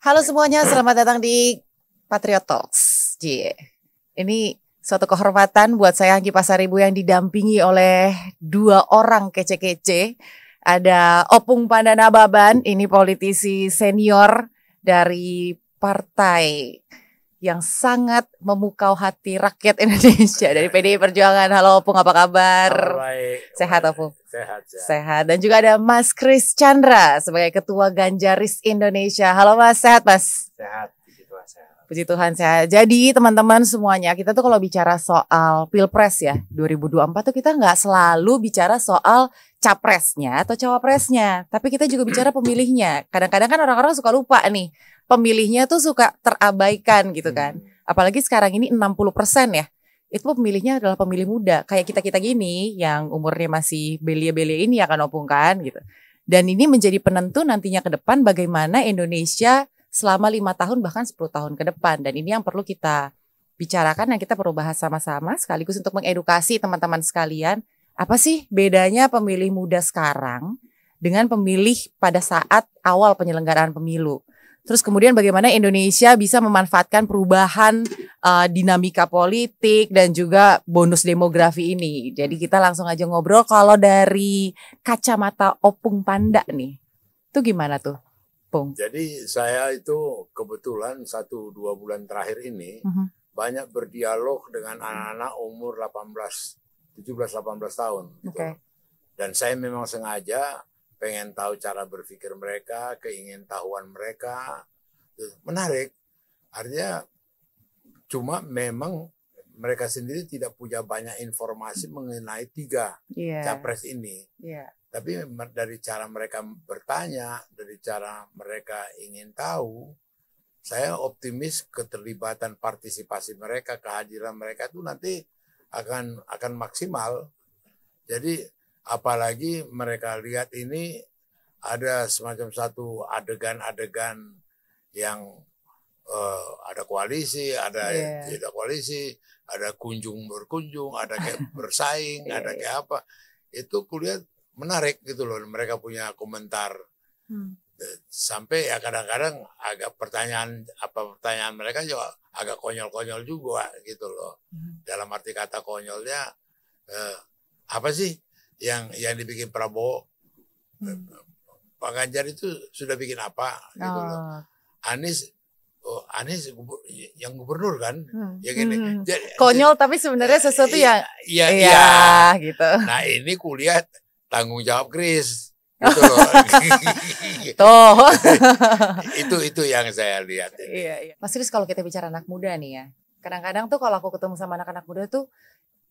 Halo semuanya, selamat datang di Patriot Talks. Ini suatu kehormatan buat saya Anggi Pasaribu yang didampingi oleh dua orang kece-kece. Ada Opung Pandanababan, ini politisi senior dari partai yang sangat memukau hati rakyat Indonesia dari PDI Perjuangan. Halo Opung, apa kabar? Baik. Sehat Opung? Sehat. Dan juga ada Mas Kris Chandra sebagai Ketua Ganjaris Indonesia. Halo Mas, sehat Mas? Sehat, puji Tuhan sehat. Puji Tuhan sehat. Jadi teman-teman semuanya, kita tuh kalau bicara soal Pilpres ya 2024 tuh kita nggak selalu bicara soal capresnya atau cawapresnya, tapi kita juga bicara pemilihnya. Kadang-kadang kan orang-orang suka lupa nih, pemilihnya tuh suka terabaikan gitu kan. Apalagi sekarang ini 60% ya, itu pemilihnya adalah pemilih muda. Kayak kita-kita gini yang umurnya masih belia-belia ini akan opung kan gitu. Dan ini menjadi penentu nantinya ke depan bagaimana Indonesia selama 5 tahun bahkan 10 tahun ke depan. Dan ini yang perlu kita bicarakan, yang kita perlu bahas sama-sama sekaligus untuk mengedukasi teman-teman sekalian. Apa sih bedanya pemilih muda sekarang dengan pemilih pada saat awal penyelenggaraan pemilu? Terus kemudian bagaimana Indonesia bisa memanfaatkan perubahan dinamika politik dan juga bonus demografi ini. Jadi kita langsung aja ngobrol. Kalau dari kacamata Opung Panda nih, itu gimana tuh, Pung? Jadi saya itu kebetulan 1-2 bulan terakhir ini banyak berdialog dengan anak-anak umur 17-18 tahun. Gitu. Okay. Dan saya memang sengaja pengen tahu cara berpikir mereka, keingintahuan mereka. Menarik. Artinya cuma memang mereka sendiri tidak punya banyak informasi mengenai 3 capres ini. Tapi dari cara mereka bertanya, dari cara mereka ingin tahu, saya optimis keterlibatan partisipasi mereka, kehadiran mereka itu nanti akan maksimal. Jadi apalagi mereka lihat ini ada semacam satu adegan-adegan yang ada koalisi, ada tidak koalisi, ada kunjung berkunjung, ada kayak bersaing, ada kayak apa. Itu kulihat menarik gitu loh, mereka punya komentar. Sampai ya kadang-kadang agak pertanyaan mereka juga agak konyol-konyol juga gitu loh. Dalam arti kata konyolnya apa sih yang dibikin Prabowo? Pak Ganjar itu sudah bikin apa gitu loh. Anies yang gubernur kan, ya gini. Konyol tapi sebenarnya sesuatu yang gitu. Nah ini kulihat tanggung jawab Kris. Gitu loh. Tuh. itu yang saya lihat. Iya. Mas Kris, kalau kita bicara anak muda nih ya, kadang-kadang tuh kalau aku ketemu sama anak-anak muda tuh,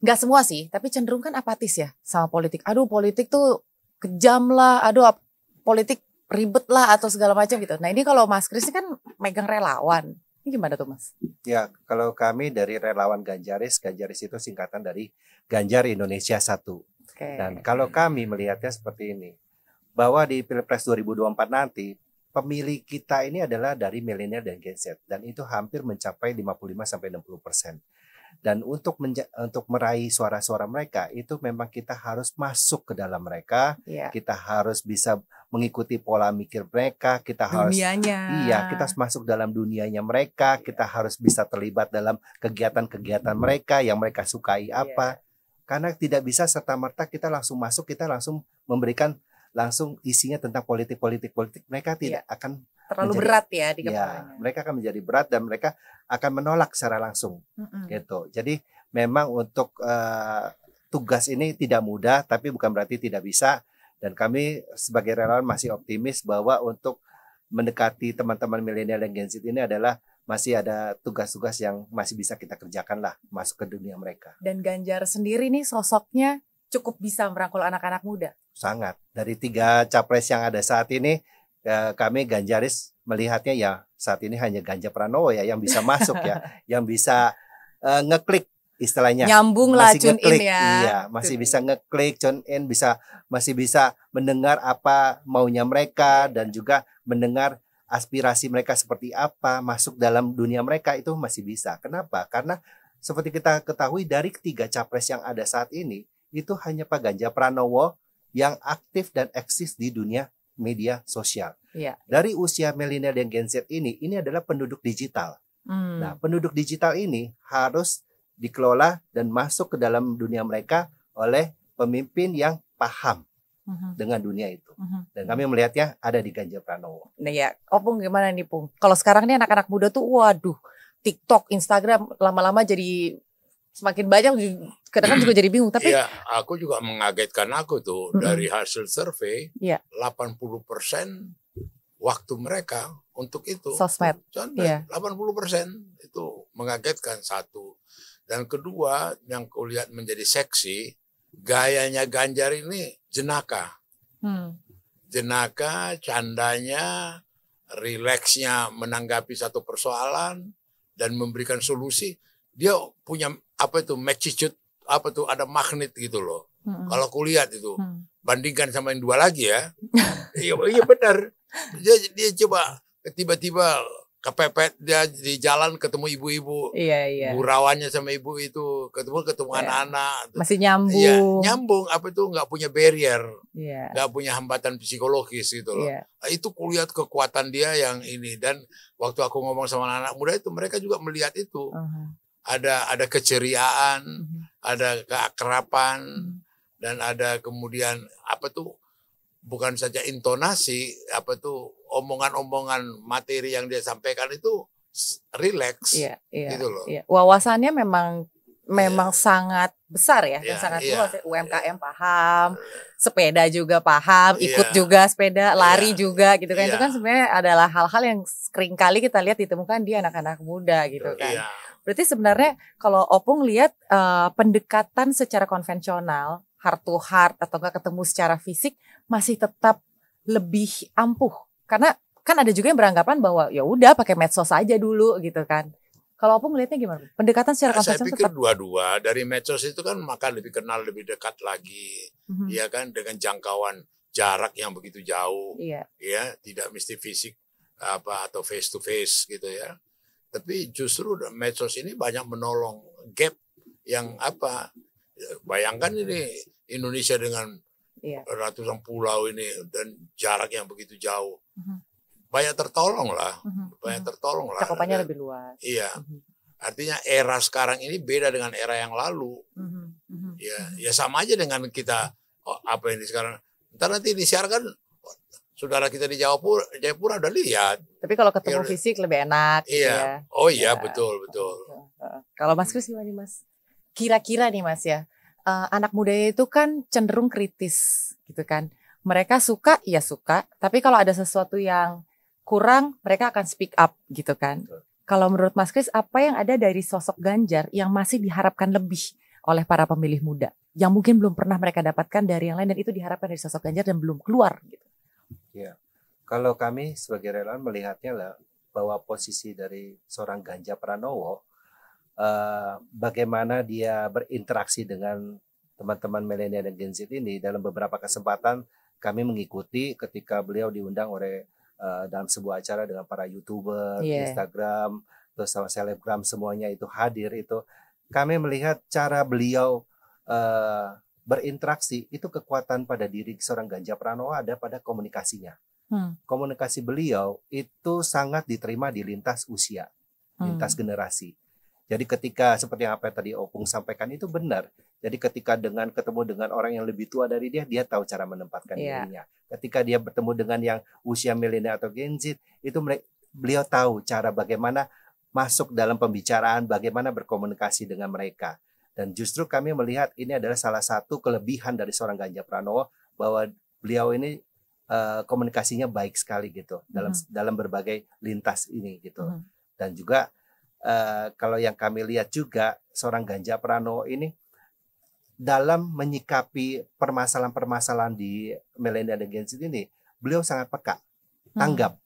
nggak semua sih, tapi cenderung kan apatis ya sama politik. Aduh politik tuh kejam lah, aduh politik ribet lah atau segala macam gitu. Nah ini kalau Mas Kris kan megang relawan, ini gimana tuh Mas? Ya kalau kami dari relawan Ganjaris itu singkatan dari Ganjar Indonesia 1. Dan kalau kami melihatnya seperti ini, bahwa di Pilpres 2024 nanti pemilih kita ini adalah dari milenial dan Gen Z, dan itu hampir mencapai 55-60%. Dan untuk meraih suara-suara mereka itu memang kita harus masuk ke dalam mereka, kita harus bisa mengikuti pola mikir mereka, kita harus kita harus masuk dalam dunianya mereka, kita harus bisa terlibat dalam kegiatan-kegiatan mereka yang mereka sukai apa. Karena tidak bisa serta-merta kita langsung masuk, kita langsung memberikan langsung isinya tentang politik, mereka tidak akan terlalu berat ya di kepalanya. Mereka akan menjadi berat dan mereka akan menolak secara langsung, gitu. Jadi memang untuk tugas ini tidak mudah, tapi bukan berarti tidak bisa. Dan kami sebagai relawan masih optimis bahwa untuk mendekati teman-teman milenial dan Gen Z ini adalah masih ada tugas-tugas yang masih bisa kita kerjakan lah, masuk ke dunia mereka. Dan Ganjar sendiri nih sosoknya cukup bisa merangkul anak-anak muda. Sangat. Dari 3 capres yang ada saat ini, kami Ganjaris melihatnya ya saat ini hanya Ganjar Pranowo ya yang bisa masuk ya, yang bisa ngeklik istilahnya. Nyambung lah, tune in ya. Iya, masih bisa ngeklik, tune in, masih bisa mendengar apa maunya mereka dan juga mendengar aspirasi mereka seperti apa, masuk dalam dunia mereka itu masih bisa. Kenapa? Karena seperti kita ketahui dari 3 capres yang ada saat ini, itu hanya Pak Ganjar Pranowo yang aktif dan eksis di dunia media sosial. Iya. Dari usia milenial dan Gen Z ini adalah penduduk digital. Nah, penduduk digital ini harus dikelola dan masuk ke dalam dunia mereka oleh pemimpin yang paham dengan dunia itu. Dan kami melihatnya ada di Ganjar Pranowo. Nah ya, Opung gimana nih Pung? Kalau sekarang nih anak-anak muda tuh waduh, TikTok, Instagram lama-lama jadi semakin banyak, kadang-kadang juga jadi bingung. Tapi ya, aku juga mengagetkan aku tuh dari hasil survei, 80% waktu mereka untuk itu sosmed. 80% itu mengagetkan, satu. Dan kedua, yang kulihat menjadi seksi, gayanya Ganjar ini jenaka. Jenaka, candanya, rileksnya menanggapi satu persoalan dan memberikan solusi. Dia punya attitude, ada magnet gitu loh. Kalau kulihat itu, bandingkan sama yang dua lagi ya. Iya benar. Dia coba tiba-tiba kepepet dia di jalan ketemu ibu-ibu. Iya. Gurauannya sama ibu itu, ketemu anak-anak. Masih nyambung. Iya, nyambung, nggak punya barrier. Nggak punya hambatan psikologis gitu loh. Itu kulihat kekuatan dia yang ini. Dan waktu aku ngomong sama anak-anak muda itu, mereka juga melihat itu. Ada keceriaan, ada keakraban, dan ada kemudian bukan saja intonasi, omongan-omongan materi yang dia sampaikan itu rileks, gitu loh. Wawasannya memang sangat besar ya, dan sangat luas. UMKM paham, sepeda juga paham, ikut juga sepeda, lari juga gitu kan. Itu kan sebenarnya adalah hal-hal yang sering kali kita lihat ditemukan di anak-anak muda gitu kan. Berarti sebenarnya kalau Opung lihat pendekatan secara konvensional, heart to heart atau enggak ketemu secara fisik masih tetap lebih ampuh. Karena kan ada juga yang beranggapan bahwa ya udah pakai medsos aja dulu gitu kan. Kalau Opung ngelihatnya gimana? Pendekatan secara konvensional saya pikir dua-dua. Dari medsos itu kan maka lebih kenal, lebih dekat lagi. Ya kan, dengan jangkauan jarak yang begitu jauh. Ya, tidak mesti fisik atau face to face gitu ya. Tapi justru medsos ini banyak menolong gap yang bayangkan ini Indonesia dengan ratusan pulau ini dan jarak yang begitu jauh. Banyak tertolong lah. Cakupannya lebih luas. Iya. Artinya era sekarang ini beda dengan era yang lalu. Ya sama aja dengan kita ini sekarang. Ntar nanti disiarkan saudara kita di Jayapura udah lihat. Tapi kalau ketemu fisik lebih enak gitu ya. Oh iya, betul. Kalau Mas Kris gimana nih Mas? Kira-kira nih Mas ya, anak muda itu kan cenderung kritis gitu kan. Mereka suka, tapi kalau ada sesuatu yang kurang, mereka akan speak up gitu kan. Kalau menurut Mas Kris, apa yang ada dari sosok Ganjar yang masih diharapkan lebih oleh para pemilih muda? Yang mungkin belum pernah mereka dapatkan dari yang lain dan itu diharapkan dari sosok Ganjar dan belum keluar gitu. Ya, kalau kami sebagai relawan melihatnya lah bahwa posisi dari seorang Ganjar Pranowo, bagaimana dia berinteraksi dengan teman-teman milenial dan Gen Z ini, dalam beberapa kesempatan kami mengikuti ketika beliau diundang oleh dalam sebuah acara dengan para YouTuber, Instagram, terus sama selebgram semuanya itu hadir itu. Kami melihat cara beliau berinteraksi itu, kekuatan pada diri seorang Ganjar Pranowo ada pada komunikasinya. Komunikasi beliau itu sangat diterima di lintas usia, lintas generasi. Jadi ketika seperti yang apa yang tadi Opung sampaikan itu benar. Jadi ketika ketemu dengan orang yang lebih tua dari dia tahu cara menempatkan dirinya. Ketika dia bertemu dengan yang usia milenial atau Gen Z, itu beliau tahu cara bagaimana masuk dalam pembicaraan, bagaimana berkomunikasi dengan mereka. Dan justru kami melihat ini adalah salah satu kelebihan dari seorang Ganjar Pranowo, bahwa beliau ini komunikasinya baik sekali gitu dalam berbagai lintas ini gitu. Dan juga kalau yang kami lihat juga seorang Ganjar Pranowo ini dalam menyikapi permasalahan-permasalahan di milenial dan Gen Z ini, beliau sangat peka, tanggap.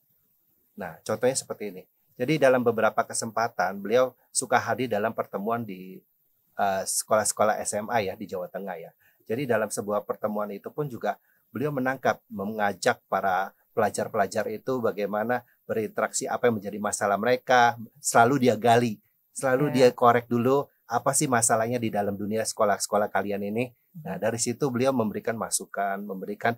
Nah, contohnya seperti ini. Jadi dalam beberapa kesempatan beliau suka hadir dalam pertemuan di sekolah-sekolah SMA ya di Jawa Tengah ya. Jadi dalam sebuah pertemuan itu pun juga beliau mengajak para pelajar-pelajar itu bagaimana berinteraksi, apa yang menjadi masalah mereka, selalu dia gali, selalu dia korek dulu apa sih masalahnya di dalam dunia sekolah-sekolah kalian ini. Nah, dari situ beliau memberikan masukan, memberikan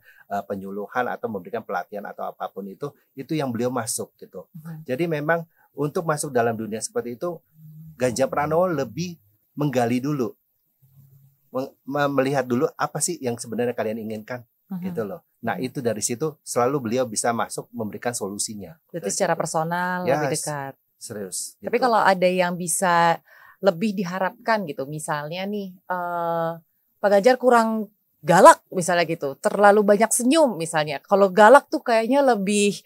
penyuluhan atau memberikan pelatihan atau apapun itu yang beliau masuk gitu. Jadi memang untuk masuk dalam dunia seperti itu, Ganjar Pranowo lebih menggali dulu, melihat dulu apa sih yang sebenarnya kalian inginkan, gitu loh. Nah, itu dari situ selalu beliau bisa masuk memberikan solusinya. Berarti secara personal lebih dekat. Serius. Tapi gitu. kalau ada yang bisa lebih diharapkan gitu, misalnya nih Pak Ganjar kurang galak misalnya gitu, terlalu banyak senyum misalnya. Kalau galak tuh kayaknya lebih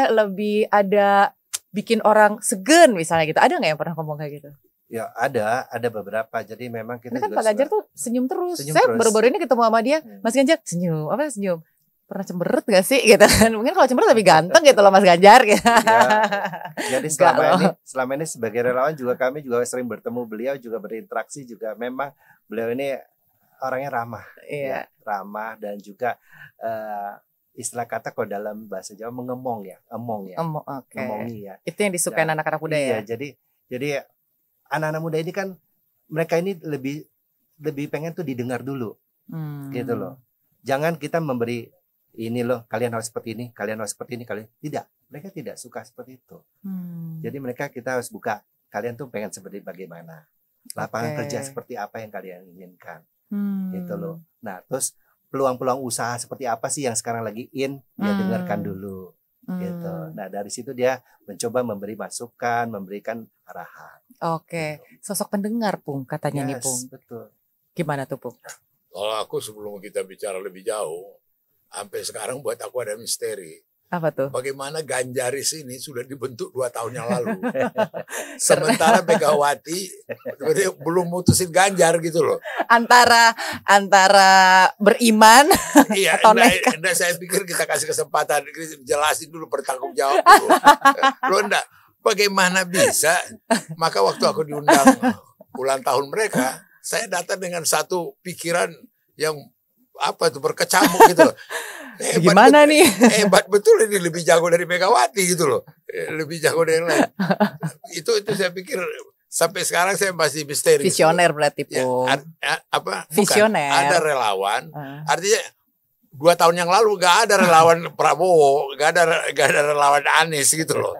lebih ada bikin orang segen misalnya gitu. Ada nggak yang pernah ngomong kayak gitu? Ya ada beberapa. Jadi memang kita kan juga Pak Ganjar tuh senyum terus. Senyum Saya terus. baru-baru ini ketemu sama dia, Mas Ganjar senyum, apa senyum? Pernah cemberut gak sih gitu kan? Mungkin kalau cemberut lebih ganteng gitu loh Mas Ganjar gitu. Ya, jadi selama ini sebagai relawan juga kami juga sering bertemu beliau, juga berinteraksi juga. Memang beliau ini orangnya ramah, ya, ramah dan juga istilah kata kalau dalam bahasa Jawa mengemong ya, ngemongi ya. Itu yang disukai anak-anak muda ya. Jadi anak-anak muda ini kan mereka ini lebih pengen tuh didengar dulu, gitu loh. Jangan kita memberi ini loh, kalian harus seperti ini, kalian harus seperti ini, kalian tidak. Mereka tidak suka seperti itu. Jadi kita harus buka. Kalian tuh pengen seperti bagaimana? Lapangan kerja seperti apa yang kalian inginkan? Gitu loh. Nah, terus peluang-peluang usaha seperti apa sih yang sekarang lagi ya dengarkan dulu. Gitu. Nah, dari situ dia mencoba memberi masukan, memberikan arahan. Sosok pendengar, Pung, katanya nih, Pung. Betul. Gimana tuh, Pung? Kalau aku sebelum kita bicara lebih jauh, sampai sekarang buat aku ada misteri. Apa tuh? Bagaimana Ganjaris ini sudah dibentuk 2 tahun yang lalu. Sementara Megawati belum mutusin Ganjar gitu loh. Antara beriman atau nekat. Enggak, saya pikir kita kasih kesempatan jelasin dulu, bertanggung jawab dulu. Loh enggak, bagaimana bisa? Maka waktu aku diundang ulang tahun mereka, saya datang dengan satu pikiran yang berkecamuk gitu loh. Gimana nih? Hebat betul ini, lebih jago dari Megawati gitu loh. Lebih jago dari yang lain. Itu saya pikir sampai sekarang saya masih misteri. Visioner berarti, Pung. Visioner. Ada relawan. Artinya 2 tahun yang lalu gak ada relawan Prabowo, gak ada relawan Anies gitu loh.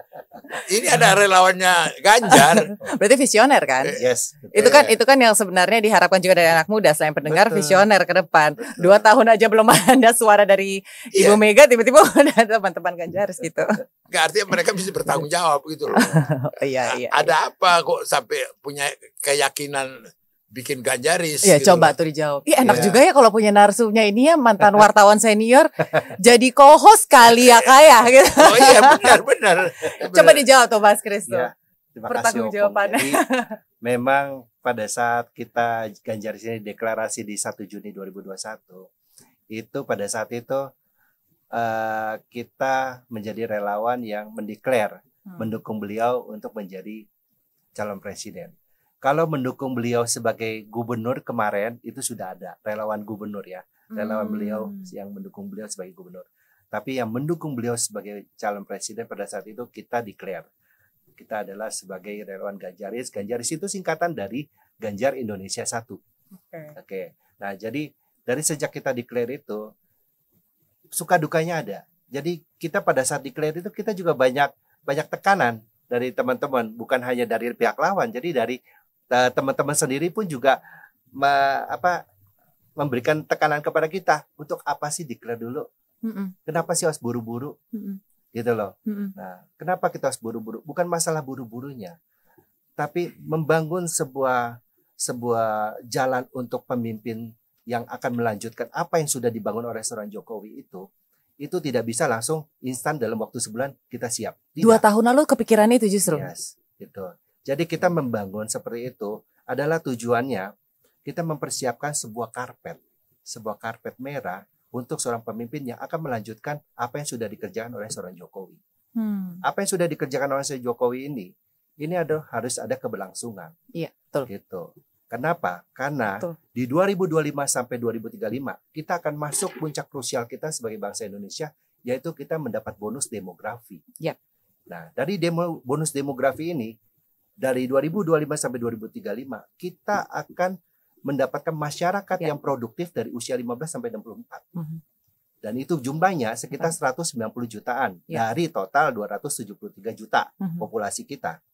Ini ada relawannya Ganjar. Berarti visioner kan? Yes. Itu kan yang sebenarnya diharapkan juga dari anak muda, selain pendengar, visioner ke depan. 2 tahun aja belum ada suara dari Ibu Mega, tiba-tiba ada teman-teman Ganjaris gitu. Gak, artinya mereka bisa bertanggung jawab gitu loh. Iya. Ada apa kok sampai punya keyakinan bikin Ganjaris? Iya, gitu coba tuh dijawab. Enak juga ya kalau punya narsumnya ini ya, mantan wartawan senior jadi co-host kali ya kayak gitu. Oh iya, benar. Coba dijawab tuh Mas Kris tuh. Ya, terima kasih jawabannya. Jadi memang pada saat kita Ganjaris ini deklarasi di 1 Juni 2021, itu pada saat itu kita menjadi relawan yang mendeklar mendukung beliau untuk menjadi calon presiden. Kalau mendukung beliau sebagai gubernur kemarin itu sudah ada relawan gubernur ya, relawan beliau yang mendukung beliau sebagai gubernur. Tapi yang mendukung beliau sebagai calon presiden pada saat itu kita declare. Kita adalah sebagai relawan Ganjaris. Ganjaris itu singkatan dari Ganjar Indonesia 1. Oke. Nah, jadi dari sejak kita declare itu suka dukanya ada. Jadi kita pada saat declare itu kita juga banyak tekanan dari teman-teman, bukan hanya dari pihak lawan. Jadi dari teman-teman sendiri pun juga memberikan tekanan kepada kita, untuk apa sih declare dulu? Kenapa sih harus buru-buru? Gitu loh. Nah, kenapa kita harus buru-buru? Bukan masalah buru-burunya, tapi membangun sebuah jalan untuk pemimpin yang akan melanjutkan apa yang sudah dibangun oleh seorang Jokowi itu tidak bisa langsung instan dalam waktu sebulan kita siap. Tidak. 2 tahun lalu kepikiran itu justru. Yes, gitu. Jadi kita membangun seperti itu adalah tujuannya kita mempersiapkan sebuah karpet merah untuk seorang pemimpin yang akan melanjutkan apa yang sudah dikerjakan oleh seorang Jokowi. Apa yang sudah dikerjakan oleh seorang Jokowi ini harus ada keberlangsungan. Iya, betul. Gitu. Kenapa? Karena di 2025 sampai 2035 kita akan masuk puncak krusial kita sebagai bangsa Indonesia, yaitu kita mendapat bonus demografi. Iya. Nah, dari bonus demografi ini dari 2025 sampai 2035 kita akan mendapatkan masyarakat yang produktif dari usia 15 sampai 64. Dan itu jumlahnya sekitar 190 jutaan dari total 273 juta populasi kita.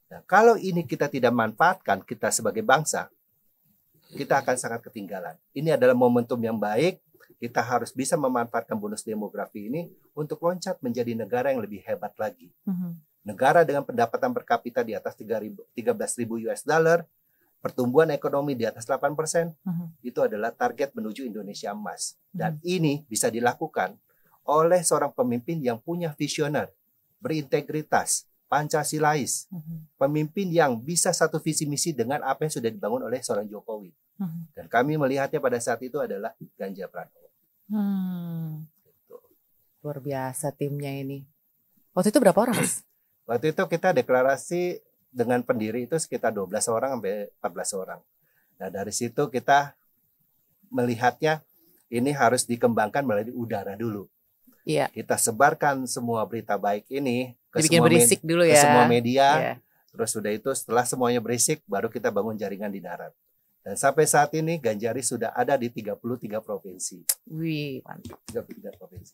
Nah, kalau ini kita tidak manfaatkan, kita sebagai bangsa, kita akan sangat ketinggalan. Ini adalah momentum yang baik. Kita harus bisa memanfaatkan bonus demografi ini untuk loncat menjadi negara yang lebih hebat lagi. Negara dengan pendapatan per kapita di atas 13.000 US dollar, pertumbuhan ekonomi di atas 8%, itu adalah target menuju Indonesia emas. Dan ini bisa dilakukan oleh seorang pemimpin yang punya visioner, berintegritas, Pancasilais, pemimpin yang bisa satu visi misi dengan apa yang sudah dibangun oleh seorang Jokowi. Dan kami melihatnya pada saat itu adalah Ganjar Pranowo. Luar biasa timnya ini. Waktu itu berapa orang, Mas? Waktu itu kita deklarasi dengan pendiri itu sekitar 12 orang sampai 14 orang. Nah, dari situ kita melihatnya ini harus dikembangkan melalui udara dulu. Iya. Kita sebarkan semua berita baik ini ke semua media. Terus sudah itu setelah semuanya berisik baru kita bangun jaringan di darat. Dan sampai saat ini Ganjaris sudah ada di 33 provinsi. Wih, mantap. 33 provinsi.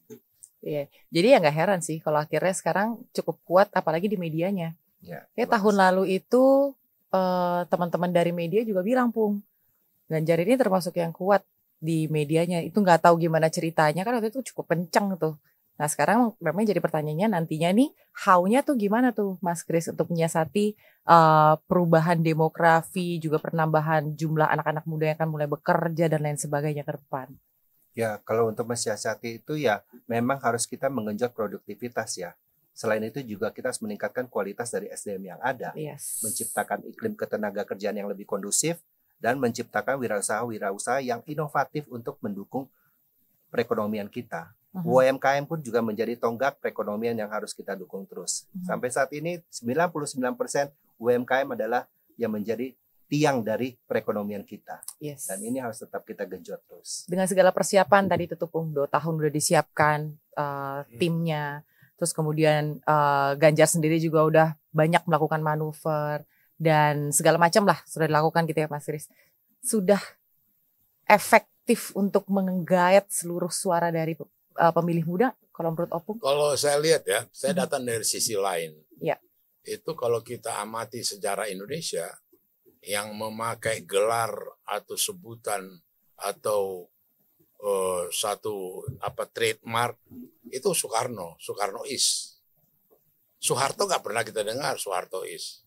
Iya. Jadi ya nggak heran sih kalau akhirnya sekarang cukup kuat apalagi di medianya. Ya, tahun lalu itu teman-teman dari media juga bilang, Pung, Ganjar ini termasuk yang kuat di medianya. Itu nggak tahu gimana ceritanya kan waktu itu cukup kencang tuh. Nah sekarang memang jadi pertanyaannya nantinya nih how-nya tuh gimana tuh Mas Kris untuk menyiasati perubahan demografi juga penambahan jumlah anak-anak muda yang akan mulai bekerja dan lain sebagainya ke depan. Ya kalau untuk mensiasati itu ya memang harus kita menggenjot produktivitas ya. Selain itu juga kita harus meningkatkan kualitas dari SDM yang ada, menciptakan iklim ketenaga kerjaan yang lebih kondusif, dan menciptakan wirausaha yang inovatif untuk mendukung perekonomian kita. UMKM pun juga menjadi tonggak perekonomian yang harus kita dukung terus. Sampai saat ini 99% UMKM adalah yang menjadi tiang dari perekonomian kita. Dan ini harus tetap kita genjot terus. Dengan segala persiapan tadi Tutupung 2 tahun udah disiapkan timnya. Terus kemudian Ganjar sendiri juga udah banyak melakukan manuver dan segala macam lah sudah dilakukan gitu ya Mas Kris. Sudah efektif untuk menggait seluruh suara dari pemilih muda kalau menurut Opung? Kalau saya lihat ya, saya datang dari sisi lain. Ya. Itu kalau kita amati sejarah Indonesia yang memakai gelar atau sebutan atau satu trademark itu Soekarno is. Soeharto nggak pernah kita dengar Soeharto is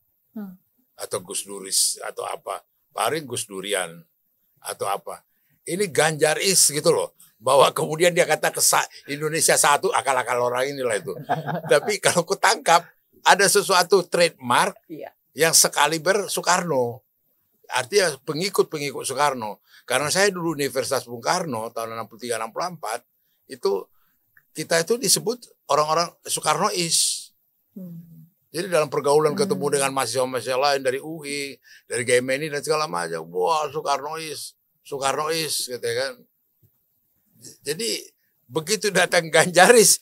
atau Gus Duris atau apa, paling Gus Durian atau apa. Ini Ganjar is gitu loh, bahwa kemudian dia kata Indonesia satu, akal-akal orang inilah itu. Tapi kalau kutangkap ada sesuatu trademark yang sekaliber Soekarno. Artinya pengikut Soekarno. Karena saya dulu Universitas Bung Karno tahun 63-64 itu kita itu disebut orang-orang Soekarno is. Jadi dalam pergaulan ketemu dengan mahasiswa-mahasiswa lain dari UI, dari GMNI dan segala macam, wah Soekarno is, gitu kan. Jadi begitu datang Ganjaris,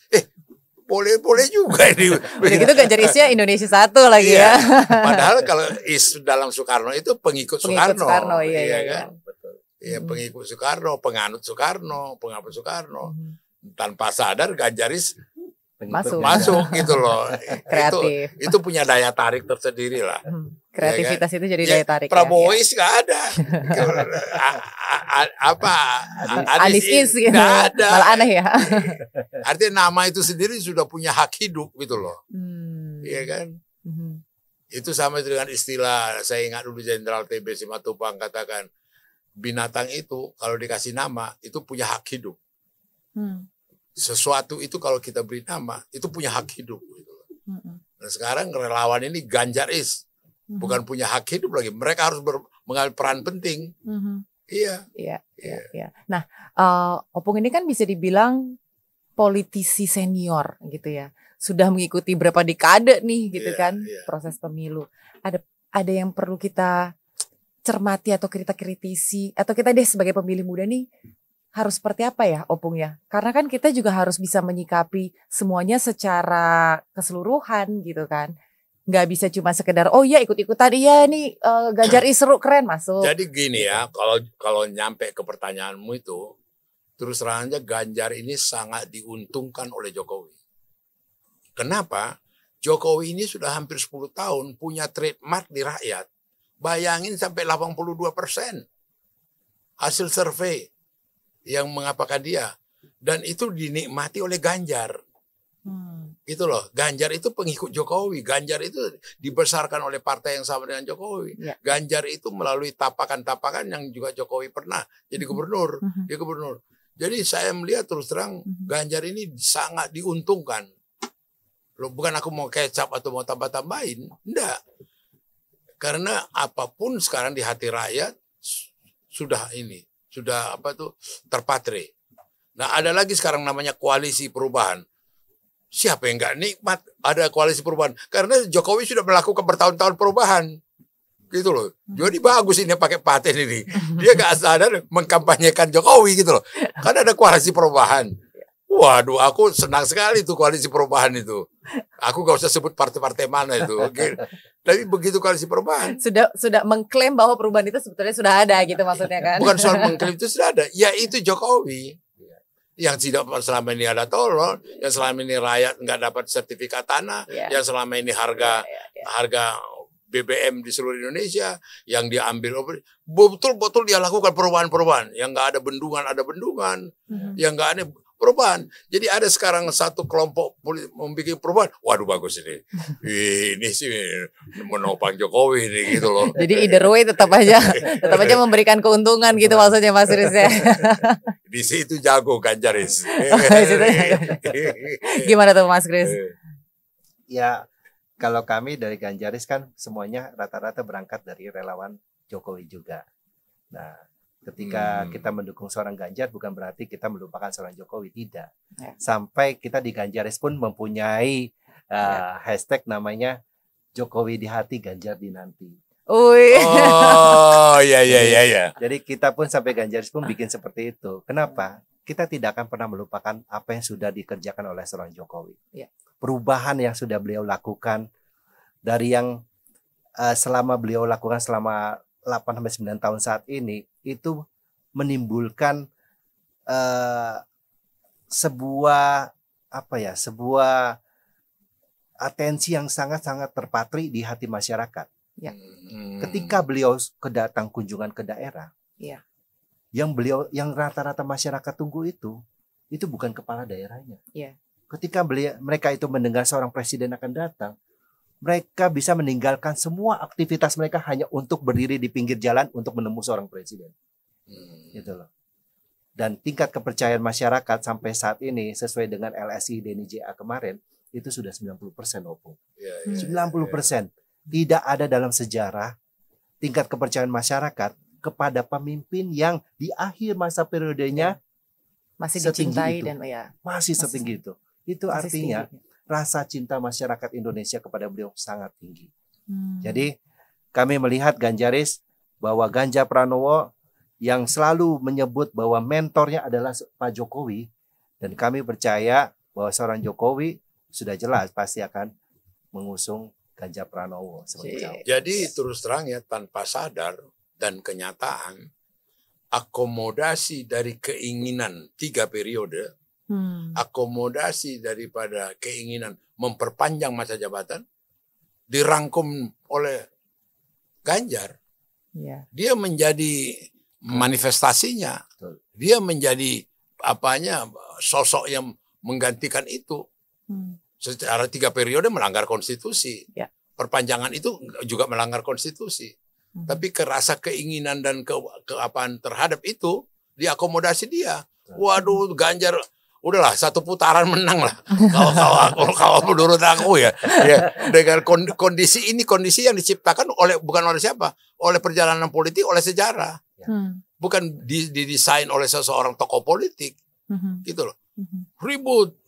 boleh juga ini. Begitu Ganjarisnya Indonesia satu lagi ya. Padahal kalau is dalam Soekarno itu pengikut Soekarno. Iya kan? Betul. Iya, pengikut Soekarno, penganut Soekarno, pengapa Soekarno. Tanpa sadar Ganjaris masuk gitu loh. Kreatif. Itu punya daya tarik tersendiri lah. Kreativitas ya kan? Itu jadi daya tarik. Prabowo is nggak ada. Anies is gitu. Nggak ada. Malah aneh ya. Artinya nama itu sendiri sudah punya hak hidup gitu loh. Iya kan? Itu sama dengan istilah, saya ingat dulu Jenderal TB Simatupang katakan, binatang itu kalau dikasih nama itu punya hak hidup. Sesuatu itu kalau kita beri nama itu punya hak hidup gitu. Nah sekarang relawan ini Ganjar is bukan punya hak hidup lagi, mereka harus mengambil peran penting. Iya. Nah Opung ini kan bisa dibilang politisi senior gitu ya, sudah mengikuti berapa dekade nih gitu kan proses pemilu. Ada yang perlu kita cermati atau kita kritisi atau kita deh sebagai pemilih muda nih harus seperti apa ya Opung ya? Karena kan kita juga harus bisa menyikapi semuanya secara keseluruhan gitu kan. nggak bisa cuma sekedar oh ya ikut-ikutan iya nih Ganjar seru keren masuk. Jadi gini ya, kalau nyampe ke pertanyaanmu itu, terus terang aja Ganjar ini sangat diuntungkan oleh Jokowi. Kenapa? Jokowi ini sudah hampir 10 tahun punya trademark di rakyat. Bayangin sampai 82% hasil survei yang mengapakan dia. Dan itu dinikmati oleh Ganjar. Gitu loh, Ganjar itu pengikut Jokowi. Ganjar itu dibesarkan oleh partai yang sama dengan Jokowi. Ya. Ganjar itu melalui tapakan-tapakan yang juga Jokowi pernah jadi gubernur. Dia gubernur. Jadi saya melihat terus terang Ganjar ini sangat diuntungkan. Loh, bukan aku mau kecap atau mau tambah-tambahin. Enggak. Karena apapun sekarang di hati rakyat sudah terpatre. Nah, ada lagi sekarang namanya koalisi perubahan. Siapa yang nggak nikmat ada koalisi perubahan? Karena Jokowi sudah melakukan bertahun-tahun perubahan. Gitu loh. Jadi bagus ini pakai paten ini. Dia nggak sadar mengkampanyekan Jokowi gitu loh. Kan ada koalisi perubahan. Waduh, aku senang sekali tuh koalisi perubahan itu. Aku gak usah sebut partai-partai mana itu. Oke. Tapi begitu koalisi perubahan. Sudah mengklaim bahwa perubahan itu sebetulnya sudah ada gitu maksudnya kan. Bukan soal mengklaim itu sudah ada. Ya itu Jokowi. Yang tidak selama ini ada tolol, yang selama ini rakyat nggak dapat sertifikat tanah, yang selama ini harga BBM di seluruh Indonesia yang diambil, betul-betul dia lakukan perubahan-perubahan, yang nggak ada bendungan, yang nggak ada perubahan. Jadi ada sekarang satu kelompok membuat perubahan. Waduh bagus ini. Ini sih menopang Jokowi ini gitu loh. Jadi either way tetap aja memberikan keuntungan gitu maksudnya Mas Kris ya. Di situ jago Ganjaris. Gimana tuh Mas Kris? Ya kalau kami dari Ganjaris kan semuanya rata-rata berangkat dari relawan Jokowi juga. Nah, ketika kita mendukung seorang Ganjar bukan berarti kita melupakan seorang Jokowi, tidak. Sampai kita di Ganjaris pun mempunyai hashtag namanya Jokowi di hati, Ganjar di nanti. Oh iya. Jadi kita pun sampai Ganjaris pun bikin seperti itu. Kenapa? Kita tidak akan pernah melupakan apa yang sudah dikerjakan oleh seorang Jokowi. Perubahan yang sudah beliau lakukan dari yang selama beliau lakukan selama 8-9 tahun saat ini itu menimbulkan sebuah atensi yang sangat-sangat terpatri di hati masyarakat. Ketika beliau kedatang kunjungan ke daerah, yang rata-rata masyarakat tunggu itu bukan kepala daerahnya. Ketika mereka itu mendengar seorang presiden akan datang, mereka bisa meninggalkan semua aktivitas mereka hanya untuk berdiri di pinggir jalan untuk menemui seorang presiden. Gitu loh. Dan tingkat kepercayaan masyarakat sampai saat ini sesuai dengan LSI Denny JA kemarin itu sudah 90% Opung. 90%. Tidak ada dalam sejarah tingkat kepercayaan masyarakat kepada pemimpin yang di akhir masa periodenya masih dicintai dan masih setinggi itu. Itu artinya rasa cinta masyarakat Indonesia kepada beliau sangat tinggi. Jadi kami melihat Ganjaris bahwa Ganjar Pranowo yang selalu menyebut bahwa mentornya adalah Pak Jokowi, dan kami percaya bahwa seorang Jokowi sudah jelas pasti akan mengusung Ganjar Pranowo. Jadi terus terang ya, tanpa sadar dan kenyataan, akomodasi dari keinginan 3 periode, akomodasi daripada keinginan memperpanjang masa jabatan dirangkum oleh Ganjar. Dia menjadi manifestasinya. Dia menjadi sosok yang menggantikan itu. Secara 3 periode melanggar konstitusi. Perpanjangan itu juga melanggar konstitusi. Tapi kerasa keinginan dan keapaan terhadap itu diakomodasi dia. Waduh, Ganjar udahlah 1 putaran menang lah. Kalau menurut aku ya. Dengan kondisi yang diciptakan bukan oleh siapa? Oleh perjalanan politik, oleh sejarah. Bukan didesain oleh seseorang tokoh politik. Gitu loh. Ribut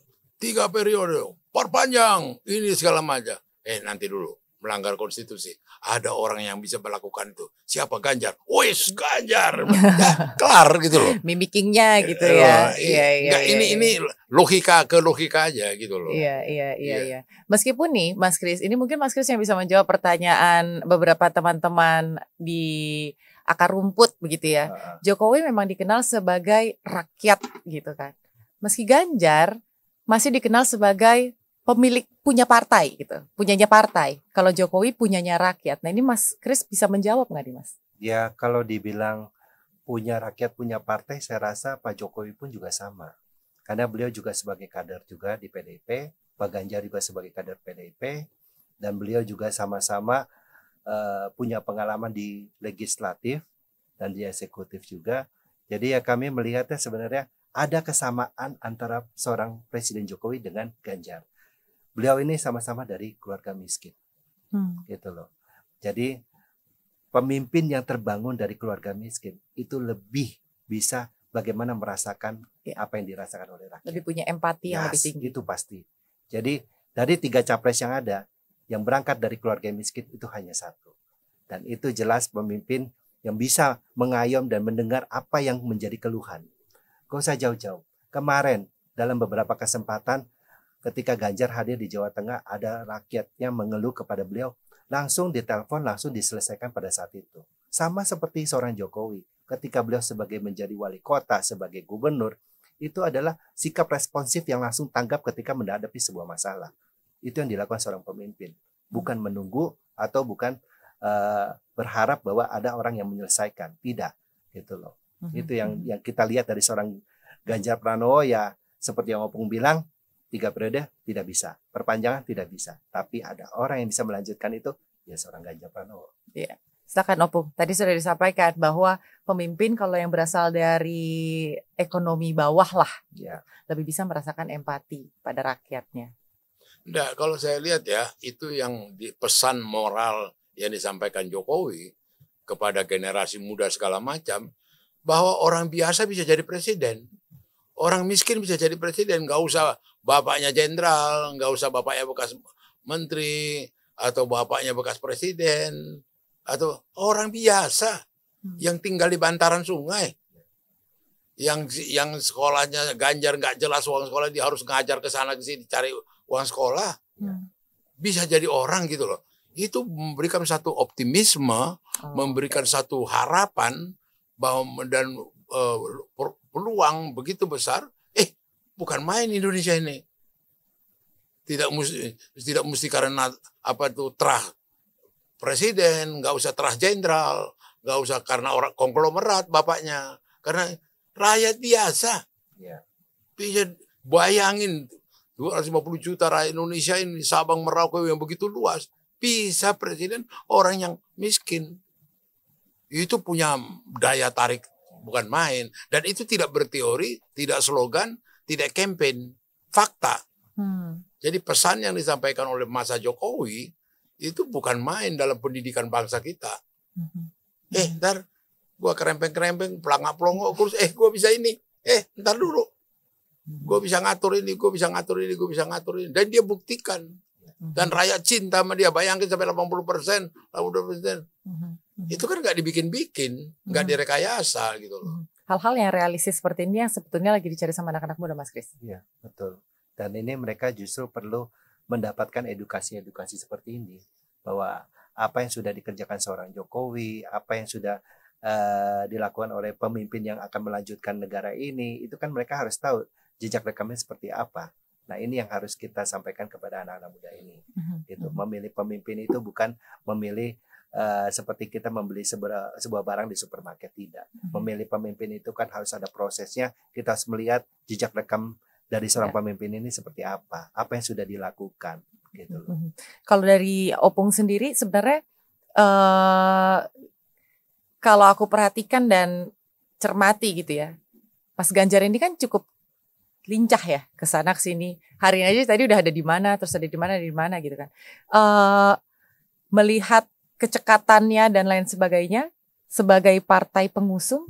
3 periode, perpanjang, ini segala macam. Nanti dulu. melanggar konstitusi. Ada orang yang bisa melakukan itu. Siapa? Ganjar. Wis Ganjar. Ya, kelar gitu loh. Mimikingnya gitu ya. Ini logika aja gitu loh. Iya. Meskipun nih Mas Kris, ini mungkin Mas Kris yang bisa menjawab pertanyaan beberapa teman-teman di akar rumput begitu ya. Jokowi memang dikenal sebagai rakyat gitu kan. Meski Ganjar masih dikenal sebagai pemilik punya partai gitu, punyanya partai. Kalau Jokowi punyanya rakyat. Nah ini Mas Kris bisa menjawab nggak nih Mas? Ya kalau dibilang punya rakyat punya partai, saya rasa Pak Jokowi pun juga sama. Karena beliau juga sebagai kader juga di PDIP, Pak Ganjar juga sebagai kader PDIP, dan beliau juga sama-sama punya pengalaman di legislatif dan di eksekutif juga. Jadi ya kami melihatnya sebenarnya ada kesamaan antara seorang Presiden Jokowi dengan Ganjar. Beliau ini sama-sama dari keluarga miskin, gitu loh. Jadi pemimpin yang terbangun dari keluarga miskin itu lebih bisa bagaimana merasakan apa yang dirasakan oleh rakyat. Lebih punya empati yang lebih tinggi. Itu pasti. Jadi dari 3 capres yang ada, yang berangkat dari keluarga miskin itu hanya 1. Dan itu jelas pemimpin yang bisa mengayom dan mendengar apa yang menjadi keluhan. Gak usah jauh-jauh. Kemarin dalam beberapa kesempatan ketika Ganjar hadir di Jawa Tengah, ada rakyatnya mengeluh kepada beliau, langsung ditelepon, langsung diselesaikan pada saat itu. Sama seperti seorang Jokowi, ketika beliau sebagai menjadi wali kota, sebagai gubernur, itu adalah sikap responsif yang langsung tanggap ketika menghadapi sebuah masalah. Itu yang dilakukan seorang pemimpin. Bukan menunggu atau bukan berharap bahwa ada orang yang menyelesaikan. Tidak, gitu loh. Itu yang kita lihat dari seorang Ganjar Pranowo, ya seperti yang Opung bilang, 3 periode tidak bisa, perpanjangan tidak bisa. Tapi ada orang yang bisa melanjutkan itu, ya seorang Ganjar Pranowo. Iya. Silakan Opung. Tadi sudah disampaikan bahwa pemimpin kalau yang berasal dari ekonomi bawah lah, lebih bisa merasakan empati pada rakyatnya. Enggak, kalau saya lihat ya, itu yang pesan moral yang disampaikan Jokowi kepada generasi muda segala macam, bahwa orang biasa bisa jadi presiden. Orang miskin bisa jadi presiden, nggak usah bapaknya jenderal, nggak usah bapaknya bekas menteri, atau bapaknya bekas presiden, atau orang biasa yang tinggal di bantaran sungai, yang sekolahnya Ganjar nggak jelas uang sekolah, dia harus ngajar ke sana ke sini cari uang sekolah, bisa jadi orang gitu loh. Itu memberikan satu optimisme, memberikan satu harapan bahwa dan peluang begitu besar. Bukan main Indonesia ini. Tidak mesti karena apa itu terah presiden, nggak usah terah jenderal, nggak usah karena orang konglomerat bapaknya, karena rakyat biasa. Bisa bayangin 250 juta rakyat Indonesia ini, Sabang Merauke yang begitu luas, bisa presiden orang yang miskin. Itu punya daya tarik bukan main, dan itu tidak berteori, tidak slogan, tidak campaign, fakta. Jadi pesan yang disampaikan oleh masa Jokowi itu bukan main dalam pendidikan bangsa kita. Ntar gua kerempeng-kerempeng, pelangak-pelongok, terus gua bisa ini. Ntar dulu. Gua bisa ngatur ini, gua bisa ngatur ini, gua bisa ngatur ini. Dan dia buktikan. Dan rakyat cinta sama dia. Bayangin sampai 80%, 80%. Itu kan nggak dibikin-bikin, nggak direkayasa gitu loh. Hal-hal yang realistis seperti ini yang sebetulnya lagi dicari sama anak-anak muda, Mas Kris. Iya, betul. Dan ini mereka justru perlu mendapatkan edukasi-edukasi seperti ini, bahwa apa yang sudah dikerjakan seorang Jokowi, apa yang sudah dilakukan oleh pemimpin yang akan melanjutkan negara ini, itu kan mereka harus tahu jejak rekamnya seperti apa. Nah ini yang harus kita sampaikan kepada anak-anak muda ini. Gitu. Memilih pemimpin itu bukan memilih seperti kita membeli sebuah barang di supermarket, tidak. Memilih pemimpin itu kan harus ada prosesnya. Kita harus melihat jejak rekam dari seorang pemimpin ini seperti apa yang sudah dilakukan, gitu loh. Kalau dari Opung sendiri sebenarnya kalau aku perhatikan dan cermati gitu ya, Mas Ganjar ini kan cukup lincah ya ke sana ke sini. Hari ini aja tadi udah ada di mana, terus ada di mana gitu kan. Melihat kecekatannya dan lain sebagainya sebagai partai pengusung,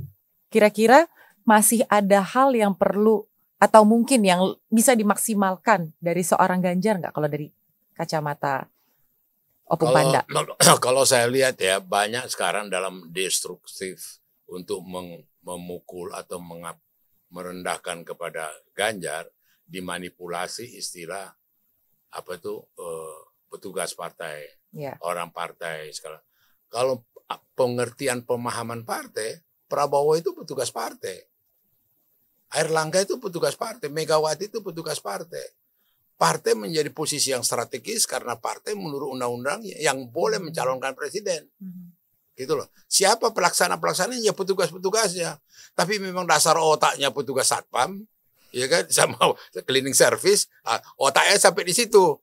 kira-kira masih ada hal yang perlu atau mungkin yang bisa dimaksimalkan dari seorang Ganjar nggak kalau dari kacamata Opung Panda. Kalau saya lihat ya, banyak sekarang dalam destruktif untuk memukul atau merendahkan kepada Ganjar, dimanipulasi istilah apa itu petugas partai, orang partai sekarang. Kalau pengertian pemahaman partai, Prabowo itu petugas partai, Airlangga itu petugas partai, Megawati itu petugas partai. Partai menjadi posisi yang strategis karena partai menurut undang-undang yang boleh mencalonkan presiden. Gitu loh. Siapa pelaksana-pelaksananya? Ya petugas-petugasnya. Tapi memang dasar otaknya petugas satpam, ya kan, sama cleaning service, otaknya sampai di situ.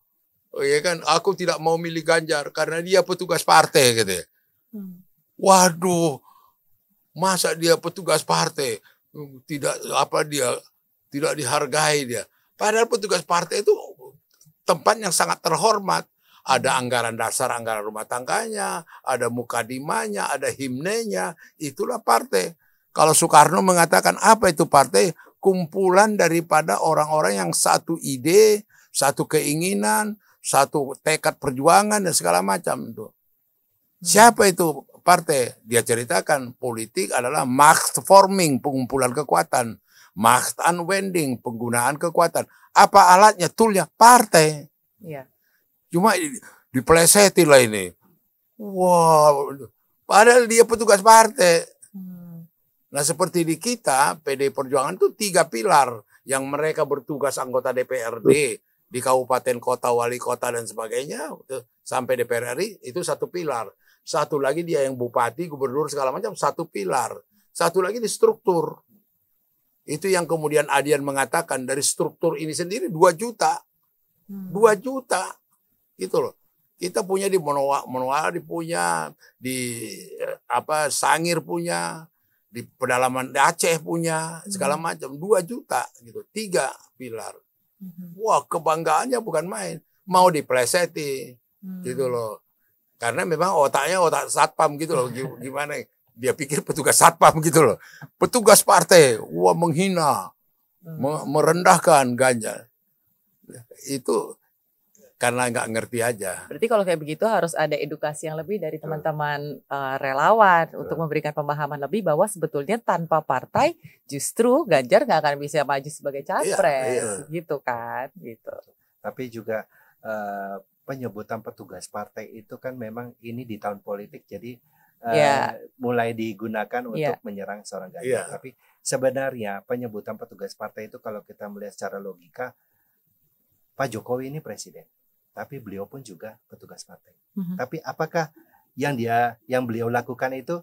Oh, ya kan, aku tidak mau milih Ganjar karena dia petugas partai gitu. Waduh, masa dia petugas partai? Tidak dihargai dia. Padahal petugas partai itu tempat yang sangat terhormat. Ada anggaran dasar, anggaran rumah tangganya, ada mukadimanya, ada himnenya. Itulah partai. Kalau Soekarno mengatakan apa itu partai? Kumpulan daripada orang-orang yang satu ide, satu keinginan, satu tekad perjuangan dan segala macam itu. Siapa itu partai? Dia ceritakan politik adalah macht forming, pengumpulan kekuatan. Macht unwending, penggunaan kekuatan. Apa alatnya? Toolnya partai. Iya. Cuma dipelesetin lah ini. Wow, padahal dia petugas partai. Nah seperti di kita, PDI Perjuangan itu 3 pilar yang mereka bertugas anggota DPRD di kabupaten kota, wali kota dan sebagainya sampai DPR RI itu 1 pilar. Satu lagi dia yang bupati, gubernur segala macam 1 pilar. Satu lagi di struktur. Itu yang kemudian Adian mengatakan dari struktur ini sendiri 2 juta. 2 juta. Gitu loh. Kita punya di Monoa punya, di Sangir punya, di pedalaman Aceh punya, segala macam 2 juta gitu. 3 pilar. Wah, kebanggaannya bukan main. Mau dipeleseti. Gitu loh. Karena memang otaknya otak satpam gitu loh. Gimana? Dia pikir petugas satpam gitu loh. Petugas partai, wah menghina, merendahkan Ganjar. Itu karena nggak ngerti aja. Berarti kalau kayak begitu harus ada edukasi yang lebih dari teman-teman relawan untuk memberikan pemahaman lebih bahwa sebetulnya tanpa partai justru Ganjar nggak akan bisa maju sebagai capres, gitu kan? Gitu. Tapi juga penyebutan petugas partai itu kan memang ini di tahun politik, jadi mulai digunakan untuk menyerang seorang Ganjar. Tapi sebenarnya penyebutan petugas partai itu kalau kita melihat secara logika, Pak Jokowi ini presiden, tapi beliau pun juga petugas partai. Tapi apakah yang beliau lakukan itu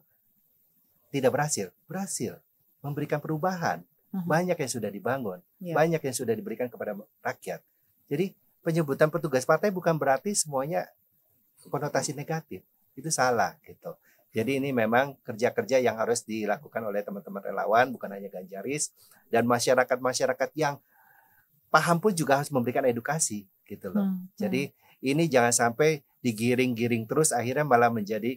tidak berhasil? Berhasil, memberikan perubahan. Banyak yang sudah dibangun, banyak yang sudah diberikan kepada rakyat. Jadi penyebutan petugas partai bukan berarti semuanya konotasi negatif. Itu salah gitu. Jadi ini memang kerja-kerja yang harus dilakukan oleh teman-teman relawan, bukan hanya Ganjaris, dan masyarakat-masyarakat yang paham pun juga harus memberikan edukasi gitu loh. Jadi ini jangan sampai digiring-giring terus akhirnya malah menjadi